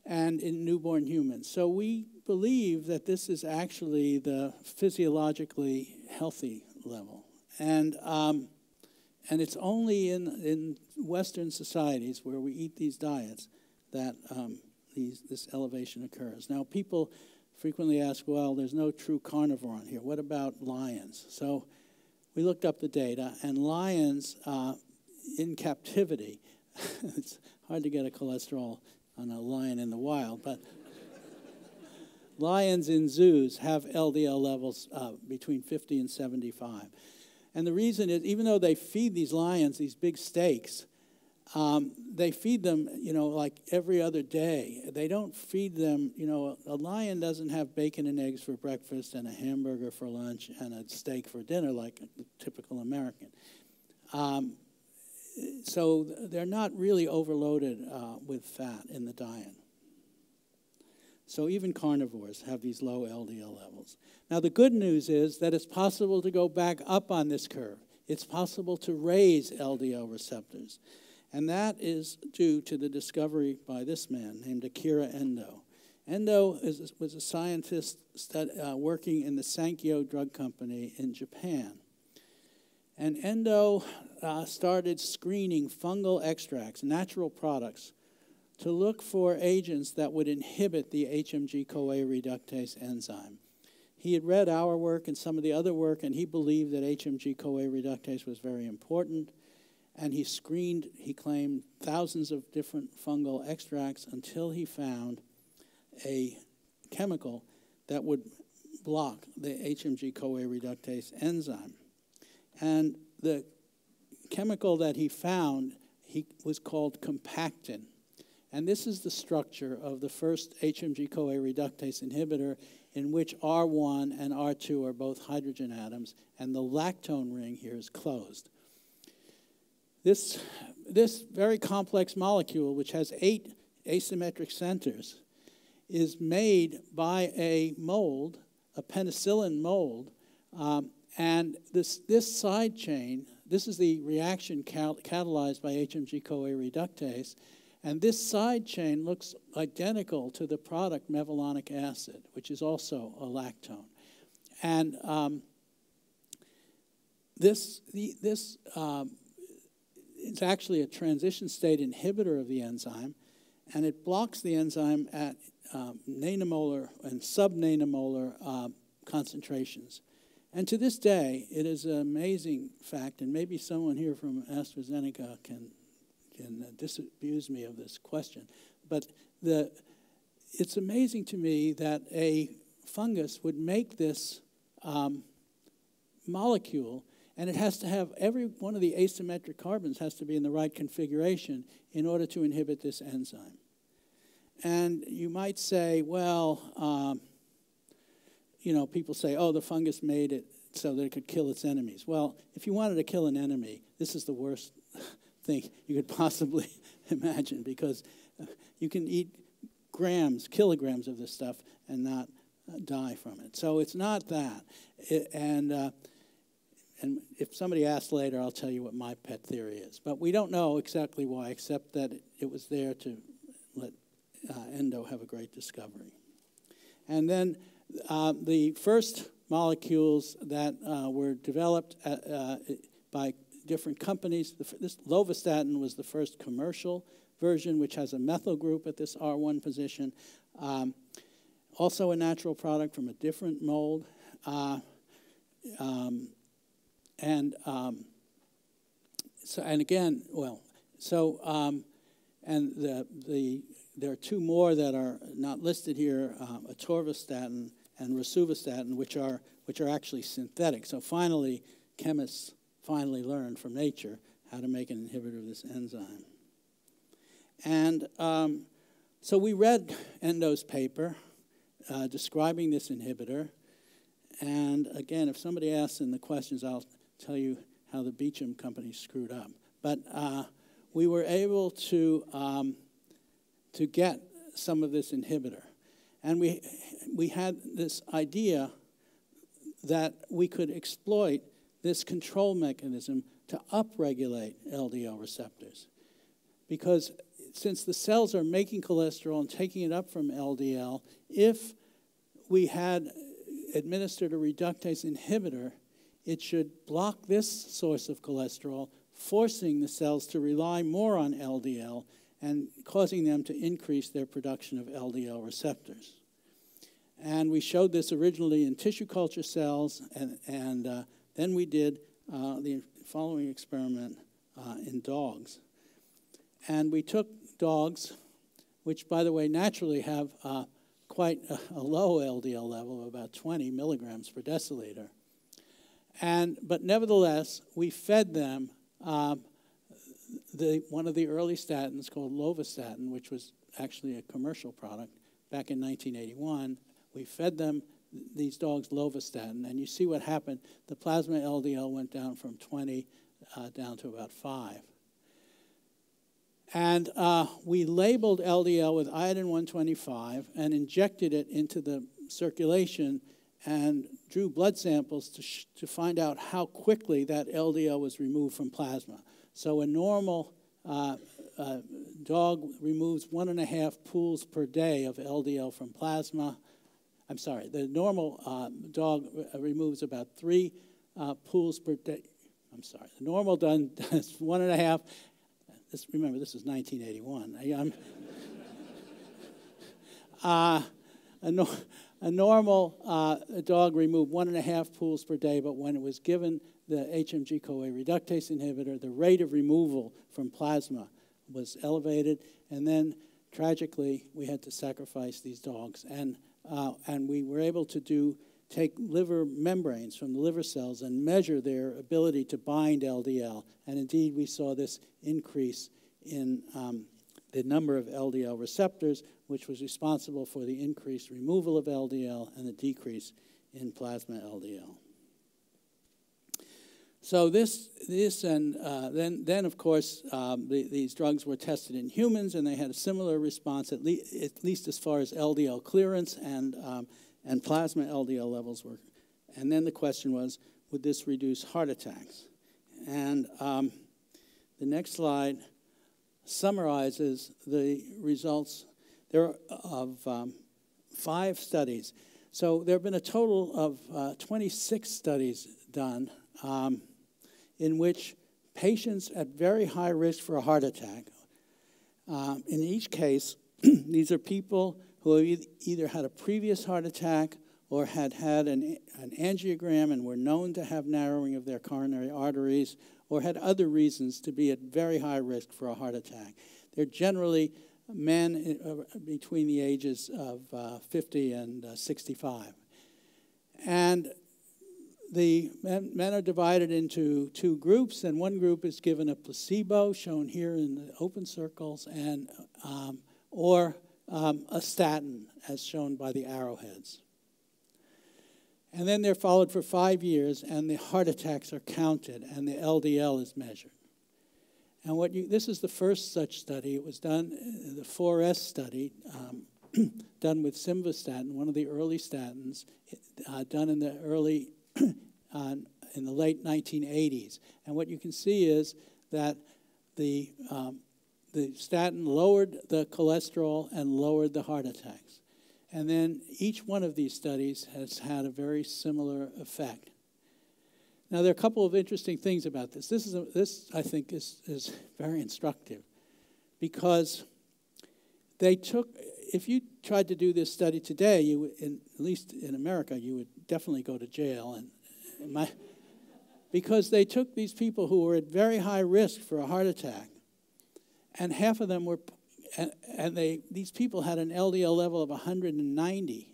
in newborn humans. So we believe that this is actually the physiologically healthy level. And it's only in Western societies where we eat these diets that this elevation occurs. Now, people frequently ask, well, there's no true carnivore on here. What about lions? So we looked up the data, and lions in captivity, it's hard to get a cholesterol on a lion in the wild, but lions in zoos have LDL levels between 50 and 75. And the reason is, even though they feed these lions these big steaks, they feed them, like every other day. They don't feed them, a lion doesn't have bacon and eggs for breakfast and a hamburger for lunch and a steak for dinner like a typical American. So they're not really overloaded with fat in the diet. So even carnivores have these low LDL levels. Now, the good news is that it's possible to go back up on this curve. It's possible to raise LDL receptors. And that is due to the discovery by this man named Akira Endo. Endo was a scientist working in the Sankyo drug company in Japan. And Endo started screening fungal extracts, natural products, to look for agents that would inhibit the HMG-CoA reductase enzyme. He had read our work and some of the other work, and he believed that HMG-CoA reductase was very important. And he screened, he claimed, thousands of different fungal extracts until he found a chemical that would block the HMG-CoA reductase enzyme. And the chemical that he found was called compactin. And this is the structure of the first HMG-CoA reductase inhibitor, in which R1 and R2 are both hydrogen atoms, and the lactone ring here is closed. This very complex molecule, which has 8 asymmetric centers, is made by a mold, a penicillin mold, and this side chain, this is the reaction catalyzed by HMG-CoA reductase, and this side chain looks identical to the product mevalonic acid, which is also a lactone. And this it's actually a transition state inhibitor of the enzyme, and it blocks the enzyme at nanomolar and subnanomolar concentrations. And to this day, it is an amazing fact, and maybe someone here from AstraZeneca can disabuse me of this question, but it's amazing to me that a fungus would make this molecule, and it has to have every one of the asymmetric carbons has to be in the right configuration in order to inhibit this enzyme. And you might say, well, people say, oh, the fungus made it so that it could kill its enemies. Well, if you wanted to kill an enemy, this is the worst thing you could possibly imagine, because you can eat kilograms of this stuff and not die from it. So it's not that. And if somebody asks later, I'll tell you what my pet theory is. But we don't know exactly why, except that it was there to let Endo have a great discovery. And then the first molecules that were developed by different companies, this lovastatin was the first commercial version, which has a methyl group at this R1 position. Also a natural product from a different mold. There are two more that are not listed here, atorvastatin and rosuvastatin, which are actually synthetic. So finally, chemists learned from nature how to make an inhibitor of this enzyme. And so we read Endo's paper describing this inhibitor. And again, if somebody asks in the questions, I'll tell you how the Beecham company screwed up. But we were able to get some of this inhibitor. And we had this idea that we could exploit this control mechanism to upregulate LDL receptors. Because since the cells are making cholesterol and taking it up from LDL, if we had administered a reductase inhibitor, it should block this source of cholesterol, forcing the cells to rely more on LDL and causing them to increase their production of LDL receptors. And we showed this originally in tissue culture cells, and then we did the following experiment in dogs. And we took dogs, which, by the way, naturally have quite a low LDL level of about 20 milligrams per deciliter. But nevertheless, we fed them one of the early statins called lovastatin, which was actually a commercial product back in 1981. We fed them, these dogs, lovastatin, and you see what happened. The plasma LDL went down from 20 down to about 5. And we labeled LDL with iodine 125 and injected it into the circulation and drew blood samples to find out how quickly that LDL was removed from plasma. So a normal dog removes 1.5 pools per day of LDL from plasma. I'm sorry, the normal dog removes about 3 pools per day. I'm sorry, the normal does 1.5. Remember, this is 1981. A normal dog removed 1.5 pools per day, but when it was given the HMG-CoA reductase inhibitor, the rate of removal from plasma was elevated, and then tragically we had to sacrifice these dogs, and we were able to take liver membranes from the liver cells and measure their ability to bind LDL, and indeed we saw this increase in the number of LDL receptors, which was responsible for the increased removal of LDL and the decrease in plasma LDL. So then of course, these drugs were tested in humans, and they had a similar response, at least as far as LDL clearance and plasma LDL levels were. And then the question was, would this reduce heart attacks? And the next slide summarizes the results. There are of 5 studies. So there have been a total of 26 studies done in which patients at very high risk for a heart attack, in each case, these are people who have either had a previous heart attack or had an angiogram and were known to have narrowing of their coronary arteries, or had other reasons to be at very high risk for a heart attack. They're generally men between the ages of 50 and 65. And the men are divided into 2 groups, and one group is given a placebo, shown here in the open circles, and or a statin, as shown by the arrowheads. And then they're followed for 5 years, and the heart attacks are counted, and the LDL is measured. And this is the first such study. It was done, the 4S study, done with simvastatin, one of the early statins, done in the in the late 1980s. And what you can see is that the statin lowered the cholesterol and lowered the heart attacks. And then each one of these studies has had a very similar effect. Now, there are a couple of interesting things about this. This I think, is very instructive, because they took, if you tried to do this study today, at least in America, you would definitely go to jail. Because they took these people who were at very high risk for a heart attack, and half of them were, these people had an LDL level of 190,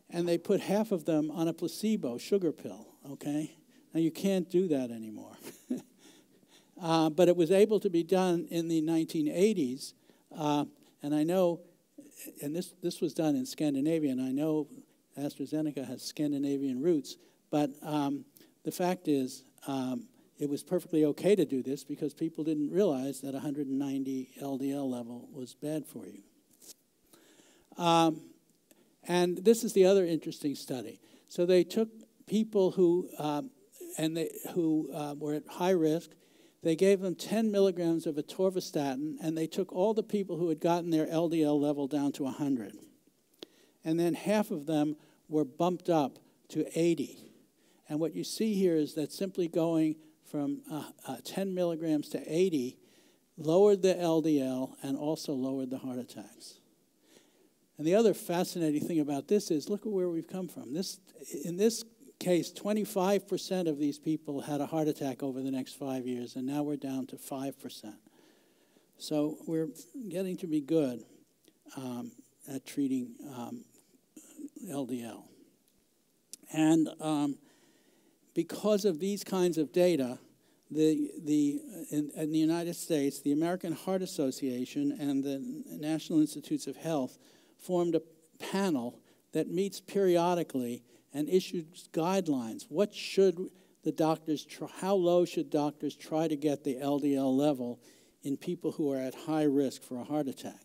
and they put half of them on a placebo sugar pill, okay? Now, you can't do that anymore. But it was able to be done in the 1980s, and I know, and this was done in Scandinavia, and I know AstraZeneca has Scandinavian roots, but the fact is, it was perfectly okay to do this because people didn't realize that 190 LDL level was bad for you. And this is the other interesting study. So they took people who were at high risk. They gave them 10 milligrams of atorvastatin, and they took all the people who had gotten their LDL level down to 100. And then half of them were bumped up to 80. And what you see here is that simply going from 10 milligrams to 80 lowered the LDL and also lowered the heart attacks. And the other fascinating thing about this is, look at where we've come from. In this case, 25% of these people had a heart attack over the next 5 years, and now we're down to 5%. So we're getting to be good at treating LDL. And because of these kinds of data, in the United States, the American Heart Association and the National Institutes of Health formed a panel that meets periodically and issues guidelines. What should the doctors try? How low should doctors try to get the LDL level in people who are at high risk for a heart attack?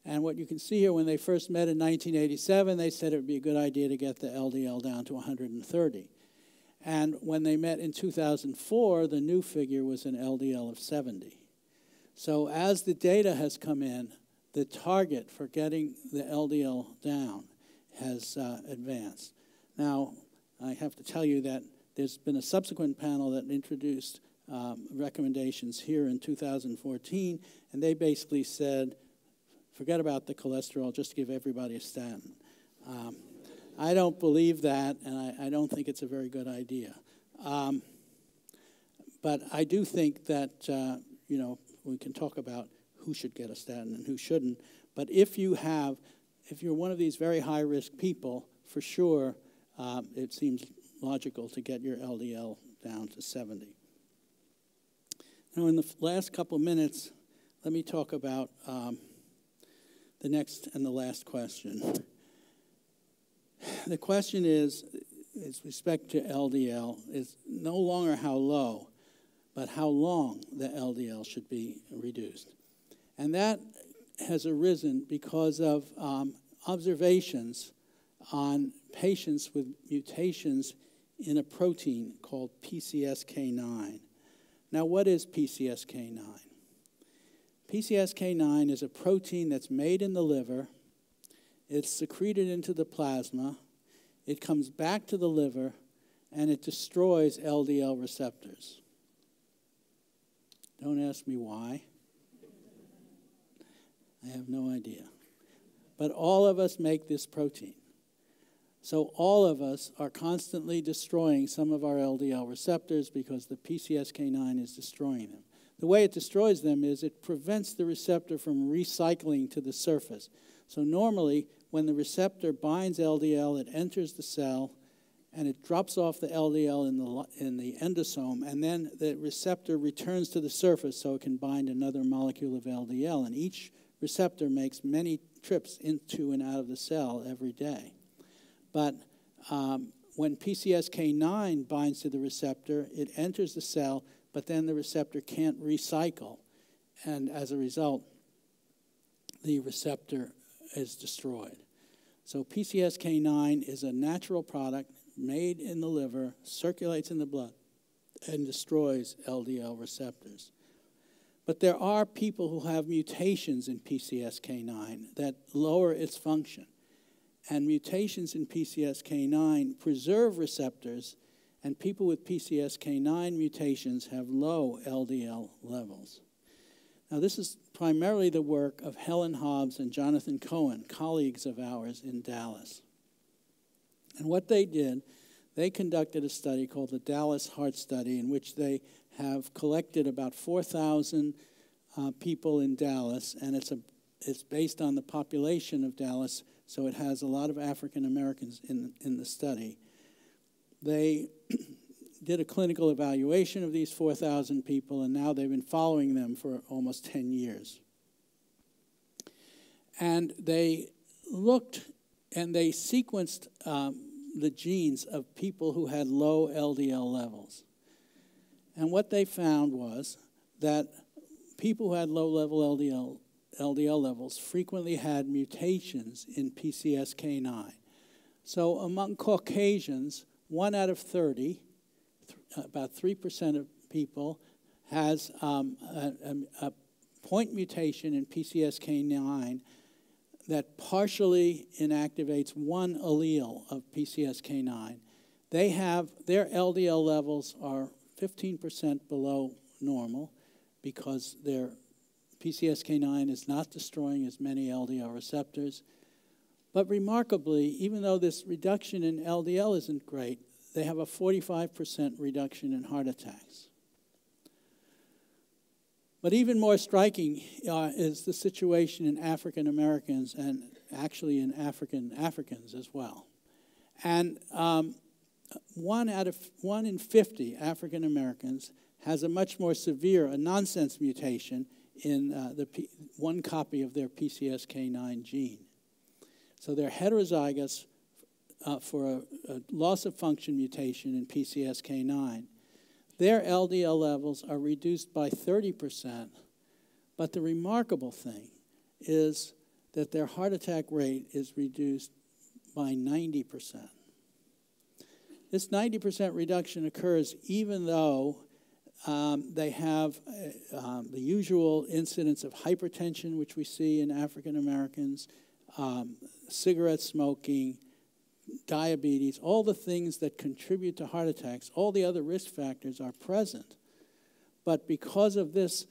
And what you can see here, when they first met in 1987, they said it would be a good idea to get the LDL down to 130. And when they met in 2004, the new figure was an LDL of 70. So as the data has come in, the target for getting the LDL down has advanced. Now, I have to tell you that there's been a subsequent panel that introduced recommendations here in 2014, and they basically said, forget about the cholesterol, just give everybody a statin. I don't believe that, and I don't think it's a very good idea. But I do think that, we can talk about who should get a statin and who shouldn't. But if you're one of these very high-risk people, for sure, it seems logical to get your LDL down to 70. Now, in the last couple of minutes, let me talk about the next and the last question. The question is respect to LDL, is no longer how low, but how long the LDL should be reduced. And that has arisen because of observations on patients with mutations in a protein called PCSK9. Now, what is PCSK9? PCSK9 is a protein that's made in the liver. It's secreted into the plasma. It comes back to the liver, and it destroys LDL receptors. Don't ask me why. I have no idea. But all of us make this protein. So all of us are constantly destroying some of our LDL receptors because the PCSK9 is destroying them. The way it destroys them is it prevents the receptor from recycling to the surface. So normally, when the receptor binds LDL, it enters the cell, and it drops off the LDL in the endosome, and then the receptor returns to the surface so it can bind another molecule of LDL. And each receptor makes many trips into and out of the cell every day. But when PCSK9 binds to the receptor, it enters the cell, but then the receptor can't recycle. And as a result, the receptor is destroyed. So PCSK9 is a natural product made in the liver, circulates in the blood, and destroys LDL receptors. But there are people who have mutations in PCSK9 that lower its function. And mutations in PCSK9 preserve receptors, and people with PCSK9 mutations have low LDL levels. Now, this is primarily the work of Helen Hobbs and Jonathan Cohen, colleagues of ours in Dallas. And what they did, they conducted a study called the Dallas Heart Study, in which they have collected about 4,000 people in Dallas, and it's based on the population of Dallas, so it has a lot of African Americans in the study. They did a clinical evaluation of these 4,000 people, and now they've been following them for almost 10 years. And they looked and they sequenced the genes of people who had low LDL levels. And what they found was that people who had low-level LDL levels frequently had mutations in PCSK9. So among Caucasians, 1 out of 30, about 3% of people, has a point mutation in PCSK9 that partially inactivates one allele of PCSK9. Their LDL levels are 15% below normal because their PCSK9 is not destroying as many LDL receptors. But remarkably, even though this reduction in LDL isn't great, they have a 45% reduction in heart attacks. But even more striking is the situation in African Americans and actually in Africans as well. And 1 in 50 African Americans has a much more severe, a nonsense mutation in one copy of their PCSK9 gene. So they're heterozygous for a loss of function mutation in PCSK9. Their LDL levels are reduced by 30%, but the remarkable thing is that their heart attack rate is reduced by 90%. This 90% reduction occurs even though they have the usual incidence of hypertension, which we see in African Americans, cigarette smoking, diabetes, all the things that contribute to heart attacks, all the other risk factors are present. But because of this,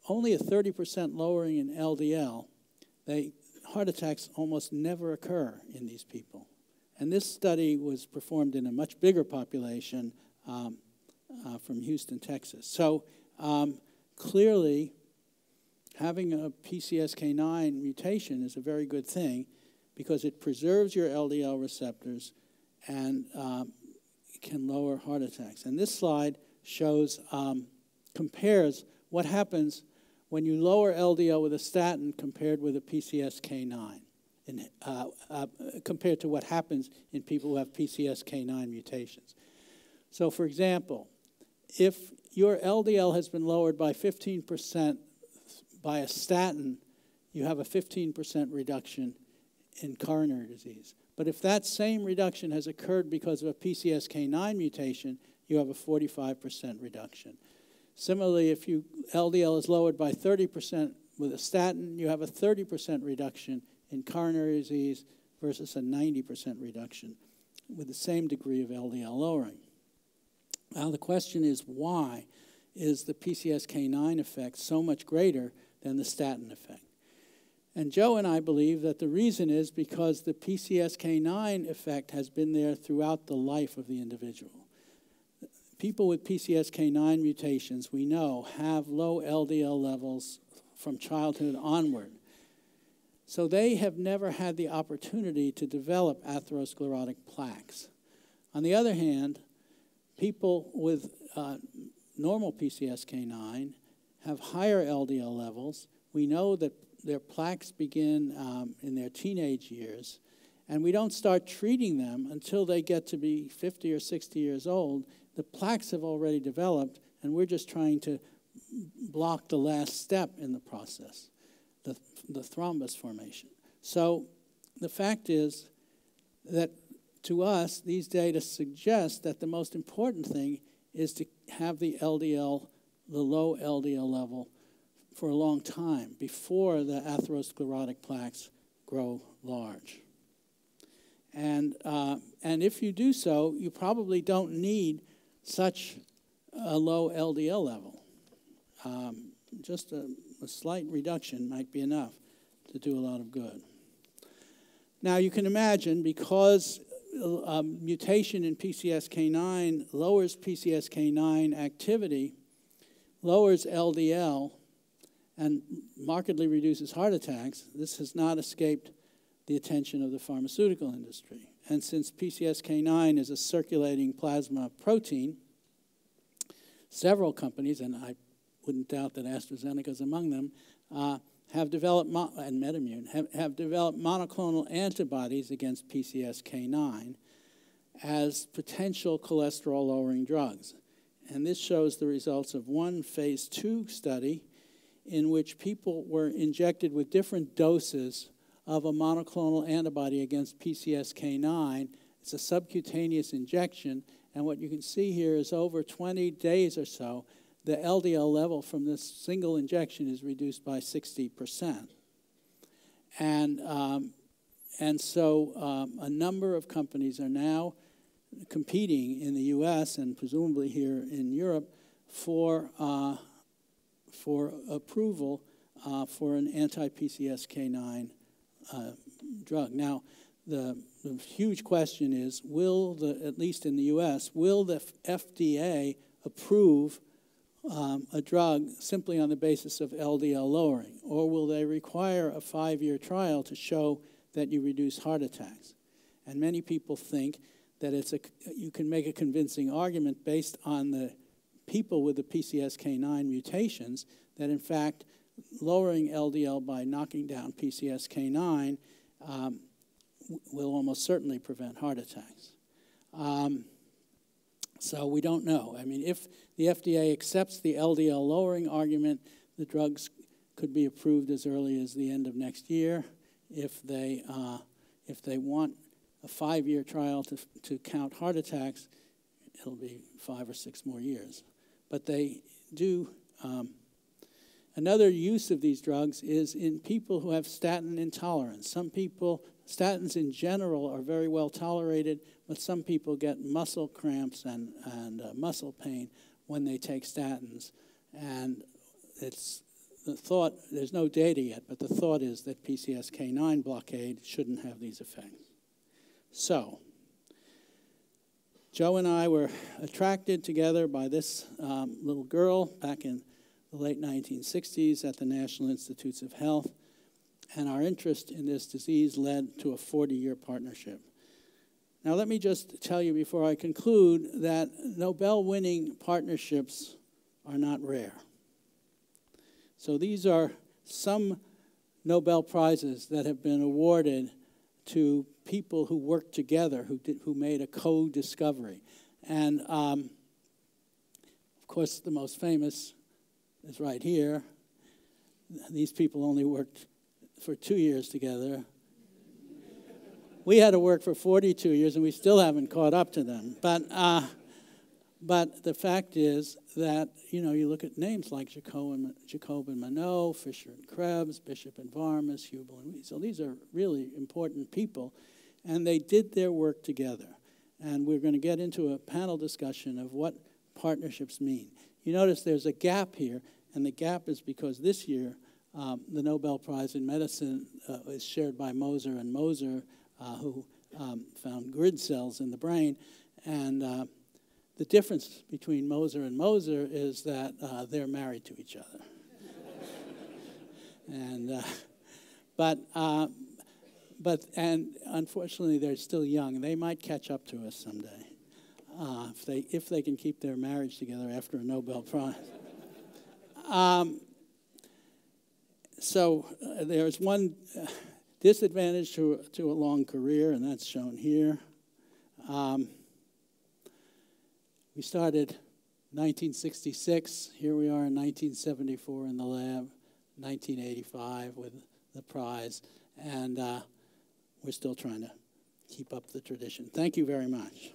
only a 30% lowering in LDL, heart attacks almost never occur in these people. And this study was performed in a much bigger population from Houston, Texas. So clearly, having a PCSK9 mutation is a very good thing because it preserves your LDL receptors and can lower heart attacks. And this slide shows, compares what happens when you lower LDL with a statin compared with a PCSK9, compared to what happens in people who have PCSK9 mutations. So for example, if your LDL has been lowered by 15% by a statin, you have a 15% reduction in coronary disease. But if that same reduction has occurred because of a PCSK9 mutation, you have a 45% reduction. Similarly, if LDL is lowered by 30% with a statin, you have a 30% reduction in coronary disease versus a 90% reduction with the same degree of LDL lowering. Now the question is, why is the PCSK9 effect so much greater than the statin effect? And Joe and I believe that the reason is because the PCSK9 effect has been there throughout the life of the individual. People with PCSK9 mutations, we know, have low LDL levels from childhood onward. So they have never had the opportunity to develop atherosclerotic plaques. On the other hand, people with normal PCSK9 have higher LDL levels. We know that their plaques begin in their teenage years, and we don't start treating them until they get to be 50 or 60 years old, the plaques have already developed, and we're just trying to block the last step in the process, the thrombus formation. So the fact is that to us, these data suggest that the most important thing is to have the LDL, the low LDL level, for a long time before the atherosclerotic plaques grow large. And if you do so, you probably don't need such a low LDL level. Just a slight reduction might be enough to do a lot of good. Now you can imagine, because mutation in PCSK9 lowers PCSK9 activity, lowers LDL, and markedly reduces heart attacks, this has not escaped the attention of the pharmaceutical industry. And since PCSK9 is a circulating plasma protein, several companies, and I wouldn't doubt that AstraZeneca is among them, have developed, and MedImmune, have developed monoclonal antibodies against PCSK9 as potential cholesterol-lowering drugs. And this shows the results of one phase 2 study in which people were injected with different doses of a monoclonal antibody against PCSK9. It's a subcutaneous injection, and what you can see here is over 20 days or so, the LDL level from this single injection is reduced by 60%. And so a number of companies are now competing in the US and presumably here in Europe for approval for an anti-PCSK9 drug. Now, the huge question is, at least in the US, will the FDA approve a drug simply on the basis of LDL lowering, or will they require a 5-year trial to show that you reduce heart attacks? And many people think that you can make a convincing argument based on the people with the PCSK9 mutations that, in fact, lowering LDL by knocking down PCSK9 will almost certainly prevent heart attacks. So we don't know. I mean, if the FDA accepts the LDL lowering argument, the drugs could be approved as early as the end of next year. If they want a 5-year trial to count heart attacks, it'll be 5 or 6 more years. But they do. Another use of these drugs is in people who have statin intolerance. Some people, statins in general are very well tolerated, but some people get muscle cramps and muscle pain when they take statins. And it's the thought, there's no data yet, but the thought is that PCSK9 blockade shouldn't have these effects. So, Joe and I were attracted together by this little girl back in the late 1960s at the National Institutes of Health, and our interest in this disease led to a 40-year partnership. Now, let me just tell you before I conclude that Nobel-winning partnerships are not rare. So these are some Nobel Prizes that have been awarded to people who worked together, who made a co-discovery. And, of course, the most famous is right here. These people only worked for 2 years together. We had to work for 42 years, and we still haven't caught up to them. But the fact is that, you look at names like Jacob and Monod, Fisher and Krebs, Bishop and Varmus, Hubel and Reed. So these are really important people, and they did their work together. And we're going to get into a panel discussion of what partnerships mean. You notice there's a gap here, and the gap is because this year the Nobel Prize in Medicine is shared by Moser and Moser, who found grid cells in the brain. And the difference between Moser and Moser is that they're married to each other. And unfortunately, they're still young. They might catch up to us someday if they can keep their marriage together after a Nobel Prize. So there's one Disadvantage to a long career, and that's shown here. We started 1966. Here we are in 1974 in the lab, 1985 with the prize, and we're still trying to keep up the tradition. Thank you very much.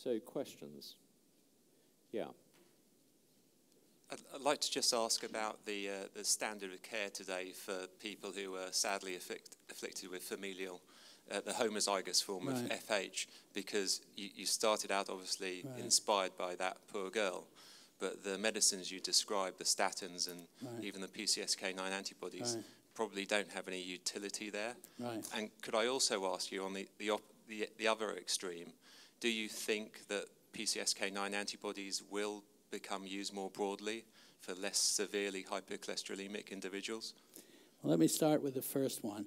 So, questions? Yeah. I'd like to just ask about the standard of care today for people who are sadly afflicted with familial, the homozygous form of FH, because you started out obviously inspired by that poor girl, but the medicines you described, the statins and even the PCSK9 antibodies, probably don't have any utility there. And could I also ask you on the other extreme, do you think that PCSK9 antibodies will become used more broadly for less severely hypercholesterolemic individuals? Well, let me start with the first one.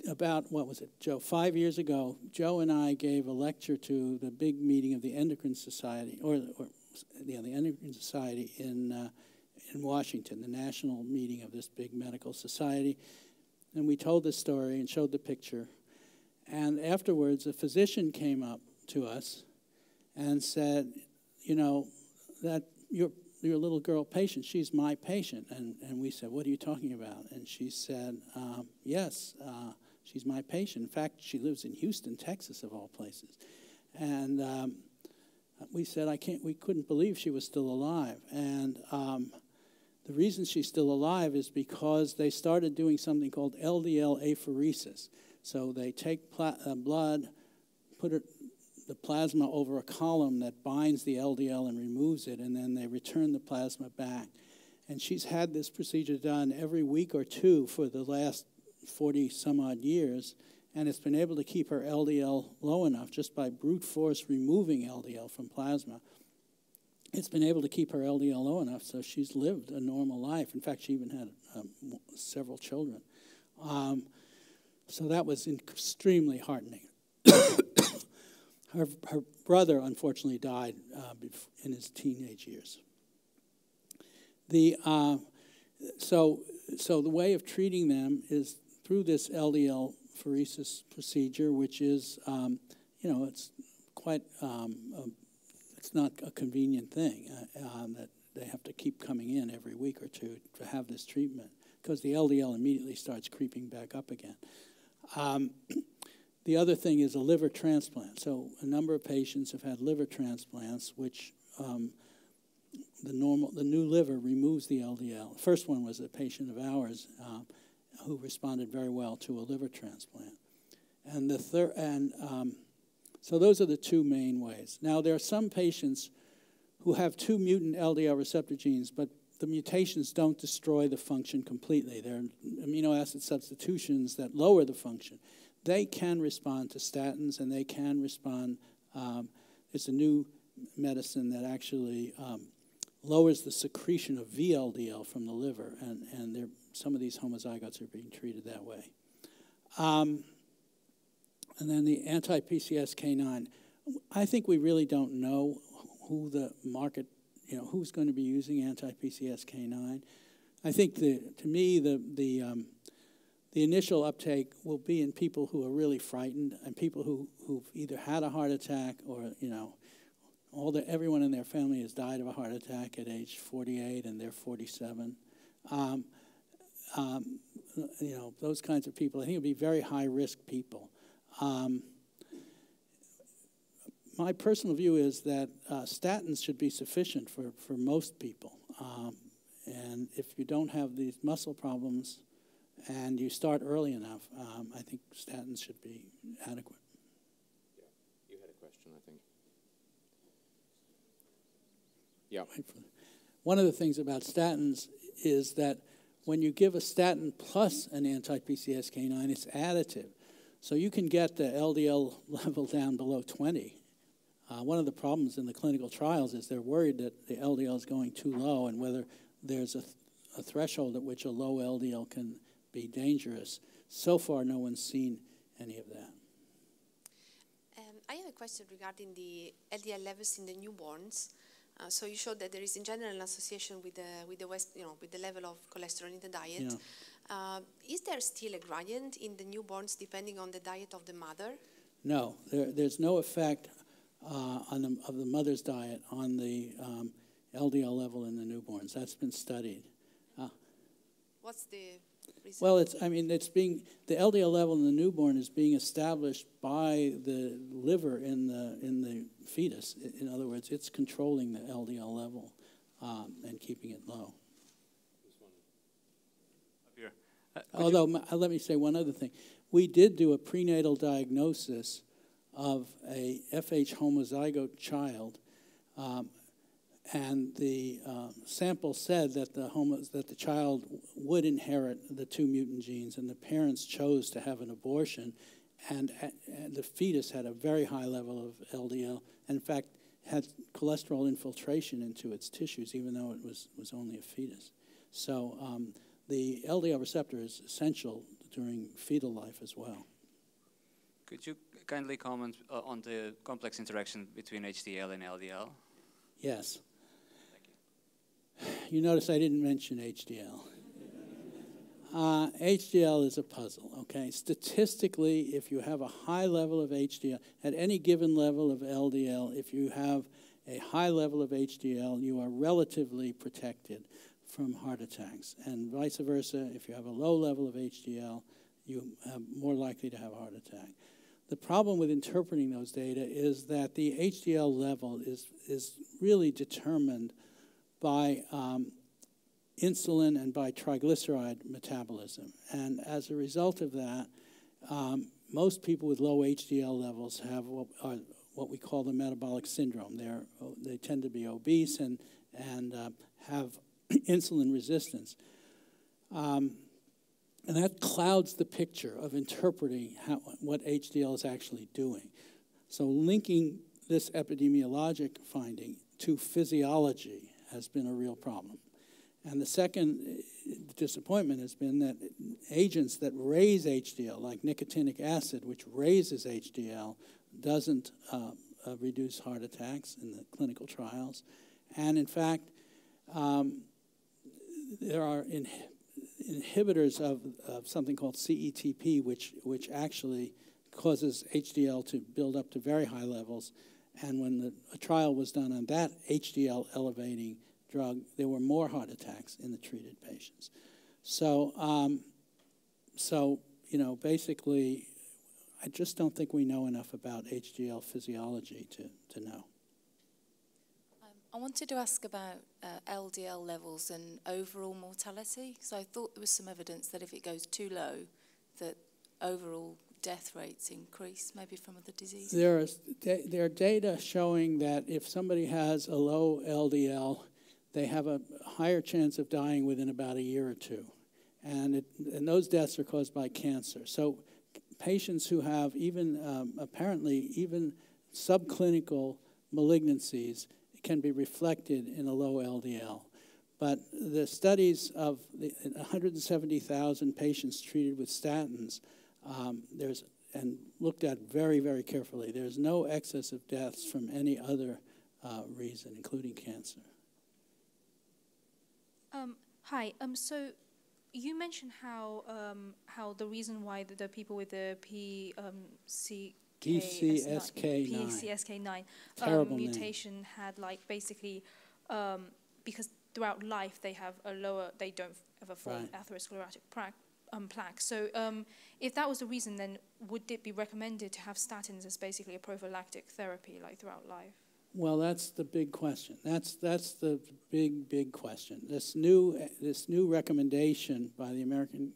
About, what was it, Joe? 5 years ago, Joe and I gave a lecture to the big meeting of the Endocrine Society, the Endocrine Society in Washington, the national meeting of this big medical society. And we told the story and showed the picture. And afterwards, a physician came up to us and said, you know, that your little girl patient, she's my patient. And we said, what are you talking about? And she said, yes, she's my patient. In fact, she lives in Houston, Texas, of all places. And we said, we couldn't believe she was still alive. And the reason she's still alive is because they started doing something called LDL apheresis. So they take blood, put the plasma over a column that binds the LDL and removes it, and then they return the plasma back. And she's had this procedure done every week or two for the last 40-some-odd years, and it's been able to keep her LDL low enough just by brute force removing LDL from plasma. It's been able to keep her LDL low enough so she's lived a normal life. In fact, she even had several children. So that was extremely heartening. Her brother, unfortunately, died in his teenage years. So the way of treating them is through this LDL pheresis procedure, which is, it's quite, it's not a convenient thing that they have to keep coming in every week or two to have this treatment, because the LDL immediately starts creeping back up again. The other thing is a liver transplant. So a number of patients have had liver transplants, which the new liver removes the LDL. The first one was a patient of ours who responded very well to a liver transplant. And so those are the two main ways. Now, there are some patients who have two mutant LDL receptor genes, but the mutations don't destroy the function completely. They're amino acid substitutions that lower the function. They can respond to statins, and they can respond. It's a new medicine that actually lowers the secretion of VLDL from the liver, and some of these homozygotes are being treated that way. And then the anti-PCSK9. I think we really don't know who the market, who's going to be using anti-PCSK9. I think to me the initial uptake will be in people who are really frightened and people who've either had a heart attack or everyone in their family has died of a heart attack at age 48 and they're 47. Those kinds of people. I think it'll be very high risk people. My personal view is that statins should be sufficient for most people. And if you don't have these muscle problems and you start early enough, I think statins should be adequate. Yeah, you had a question, I think. Yeah. One of the things about statins is that when you give a statin plus an anti-PCSK9, it's additive. So you can get the LDL level down below 20 One of the problems in the clinical trials is they're worried that the LDL is going too low and whether there's a threshold at which a low LDL can be dangerous. So far, no one's seen any of that. I have a question regarding the LDL levels in the newborns. So you showed that there is in general an association with the level of cholesterol in the diet. Yeah. Is there still a gradient in the newborns depending on the diet of the mother? No, there's no effect of the mother's diet on the LDL level in the newborns. That's been studied. What's the reason? Well, the LDL level in the newborn is being established by the liver in the fetus. In other words, it's controlling the LDL level and keeping it low. This one up here. Although, let me say one other thing. We did do a prenatal diagnosis of a FH homozygote child, and the sample said that the child would inherit the 2 mutant genes, and the parents chose to have an abortion, and the fetus had a very high level of LDL, and in fact had cholesterol infiltration into its tissues, even though it was only a fetus. So the LDL receptor is essential during fetal life as well. Could you kindly comment on the complex interaction between HDL and LDL? Yes. You notice I didn't mention HDL. HDL is a puzzle, okay? Statistically, if you have a high level of HDL, at any given level of LDL, if you have a high level of HDL, you are relatively protected from heart attacks. And vice versa, if you have a low level of HDL, you are more likely to have a heart attack. The problem with interpreting those data is that the HDL level is really determined by insulin and by triglyceride metabolism. And as a result of that, most people with low HDL levels have what we call the metabolic syndrome. They tend to be obese and have insulin resistance. And that clouds the picture of interpreting what HDL is actually doing. So linking this epidemiologic finding to physiology has been a real problem. And the second disappointment has been that agents that raise HDL, like nicotinic acid, which raises HDL, doesn't reduce heart attacks in the clinical trials. And in fact, there are inhibitors of something called CETP, which actually causes HDL to build up to very high levels. And when a trial was done on that HDL elevating drug, there were more heart attacks in the treated patients. So, basically, I just don't think we know enough about HDL physiology to know. I wanted to ask about LDL levels and overall mortality. So I thought there was some evidence that if it goes too low, that overall death rates increase, maybe from other diseases. There are data showing that if somebody has a low LDL, they have a higher chance of dying within about a year or two. And those deaths are caused by cancer. So patients who have apparently even subclinical malignancies can be reflected in a low LDL. But the studies of 170,000 patients treated with statins, and looked at very, very carefully, there's no excess of deaths from any other reason, including cancer. Hi. So you mentioned how the reason why the people with the PCSK9 mutation had basically because throughout life they don't ever form atherosclerotic plaque. So if that was the reason, then would it be recommended to have statins as basically a prophylactic therapy throughout life? Well, that's the big question. That's the big question. This new recommendation by the American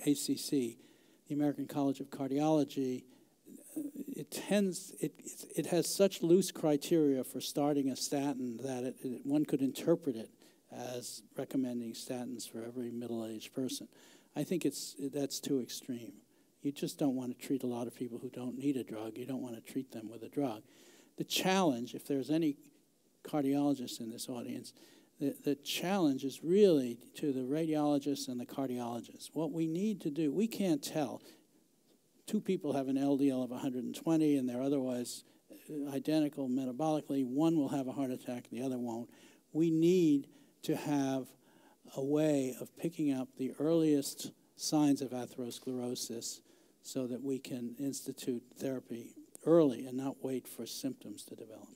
ACC, the American College of Cardiology, it has such loose criteria for starting a statin that one could interpret it as recommending statins for every middle-aged person. I think that's too extreme. You just don't want to treat a lot of people who don't need a drug. You don't want to treat them with a drug. The challenge, if there's any cardiologists in this audience, the challenge is really to the radiologists and the cardiologists. What we need to do, we can't tell. Two people have an LDL of 120 and they're otherwise identical metabolically. One will have a heart attack, the other won't. We need to have a way of picking up the earliest signs of atherosclerosis so that we can institute therapy early and not wait for symptoms to develop.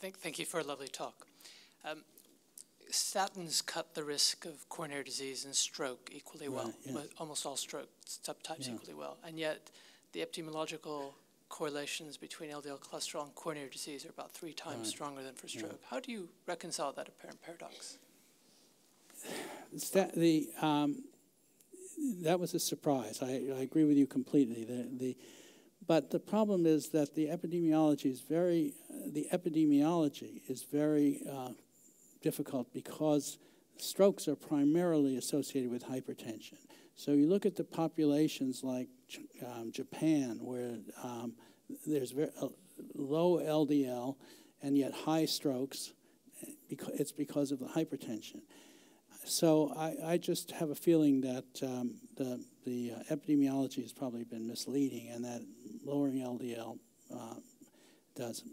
Thank you for a lovely talk. Statins cut the risk of coronary disease and stroke equally well, almost all stroke subtypes equally well, and yet the epidemiological correlations between LDL cholesterol and coronary disease are about 3 times stronger than for stroke. How do you reconcile that apparent paradox? That was a surprise. I agree with you completely. But the problem is that the epidemiology is very difficult because strokes are primarily associated with hypertension. So you look at the populations like Japan, where there's very low LDL and yet high strokes. It's because of the hypertension. So I just have a feeling that the epidemiology has probably been misleading, and that lowering LDL does.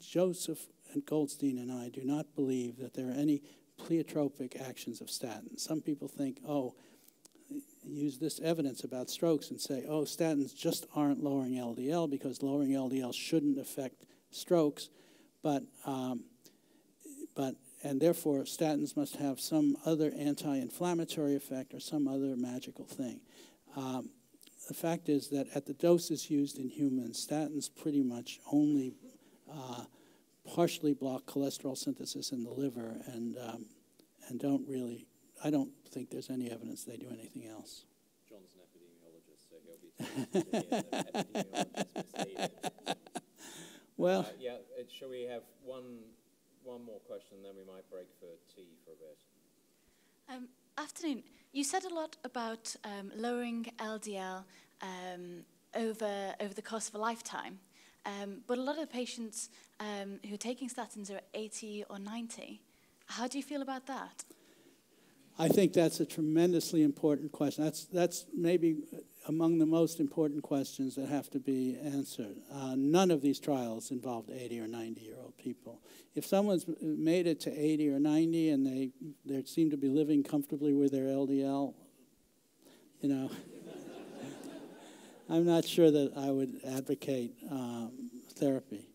Joseph and Goldstein and I do not believe that there are any pleiotropic actions of statins. Some people think, use this evidence about strokes and say, statins just aren't lowering LDL because lowering LDL shouldn't affect strokes, and therefore statins must have some other anti-inflammatory effect or some other magical thing. The fact is that at the doses used in humans, statins pretty much only partially block cholesterol synthesis in the liver and don't really, I don't think there's any evidence they do anything else. John's an epidemiologist, so he'll be epidemiologist. Well, shall we have one more question, then we might break for tea for a bit. Afternoon. You said a lot about lowering LDL over the course of a lifetime, but a lot of the patients who are taking statins are 80 or 90. How do you feel about that? I think that's a tremendously important question. That's maybe among the most important questions that have to be answered. None of these trials involved 80 or 90-year-old people. If someone's made it to 80 or 90 and they seem to be living comfortably with their LDL, I'm not sure that I would advocate therapy.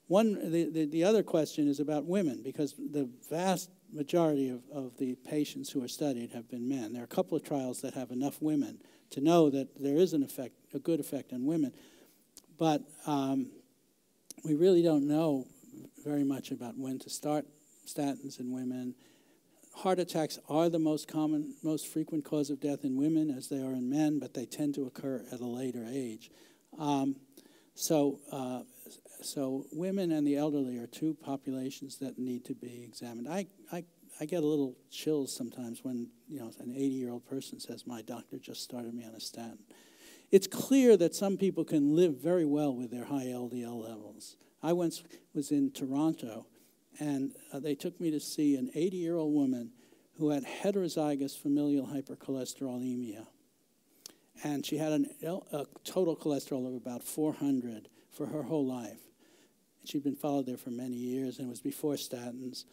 The other question is about women, because the vast majority of the patients who are studied have been men. There are a couple of trials that have enough women to know that there is a good effect on women. But we really don't know very much about when to start statins in women. Heart attacks are the most frequent cause of death in women, as they are in men, but they tend to occur at a later age. So women and the elderly are two populations that need to be examined. I get a little chills sometimes when an 80-year-old person says, my doctor just started me on a statin. It's clear that some people can live very well with their high LDL levels. I once was in Toronto, and they took me to see an 80-year-old woman who had heterozygous familial hypercholesterolemia. And she had a total cholesterol of about 400 for her whole life. She'd been followed there for many years, and it was before statins.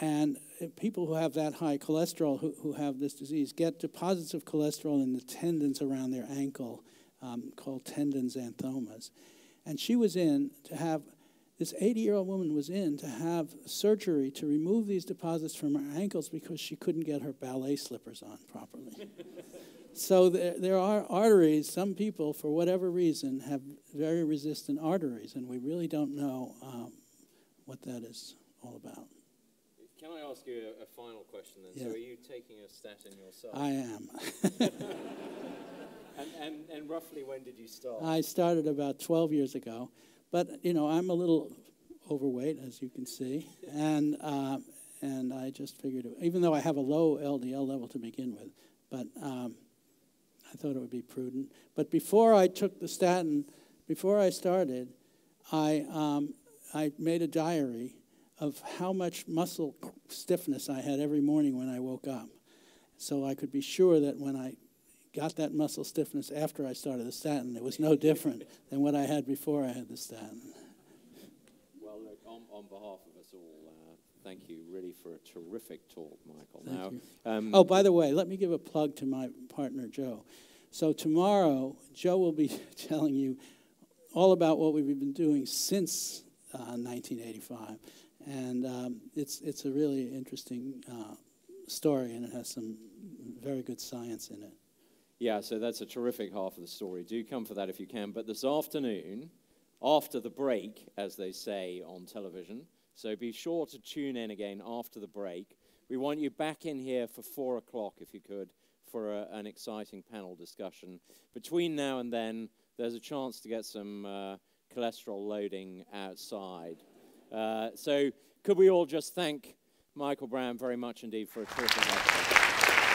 And people who have that high cholesterol, who have this disease, get deposits of cholesterol in the tendons around their ankle, called tendon xanthomas. And she was this 80-year-old woman was in to have surgery to remove these deposits from her ankles because she couldn't get her ballet slippers on properly. So there are arteries. Some people, for whatever reason, have very resistant arteries, and we really don't know what that is all about. Can I ask you a final question then? Yeah. So are you taking a statin yourself? I am. And roughly when did you start? I started about 12 years ago. But, I'm a little overweight, as you can see. And I just figured, even though I have a low LDL level to begin with, but I thought it would be prudent. But before I took the statin, before I started, I made a diary of how much muscle stiffness I had every morning when I woke up, so I could be sure that when I got that muscle stiffness after I started the statin, it was no different than what I had before I had the statin. Well, look, on behalf of us all, thank you really for a terrific talk, Michael. Thank you. Oh, by the way, let me give a plug to my partner, Joe. So tomorrow, Joe will be telling you all about what we've been doing since 1985. And it's a really interesting story, and it has some very good science in it. Yeah, so that's a terrific half of the story. Do come for that if you can. But this afternoon, after the break, as they say on television, so be sure to tune in again after the break. We want you back in here for 4 o'clock, if you could, for an exciting panel discussion. Between now and then, there's a chance to get some cholesterol loading outside. So could we all just thank Michael Brown very much indeed for a terrific lecture.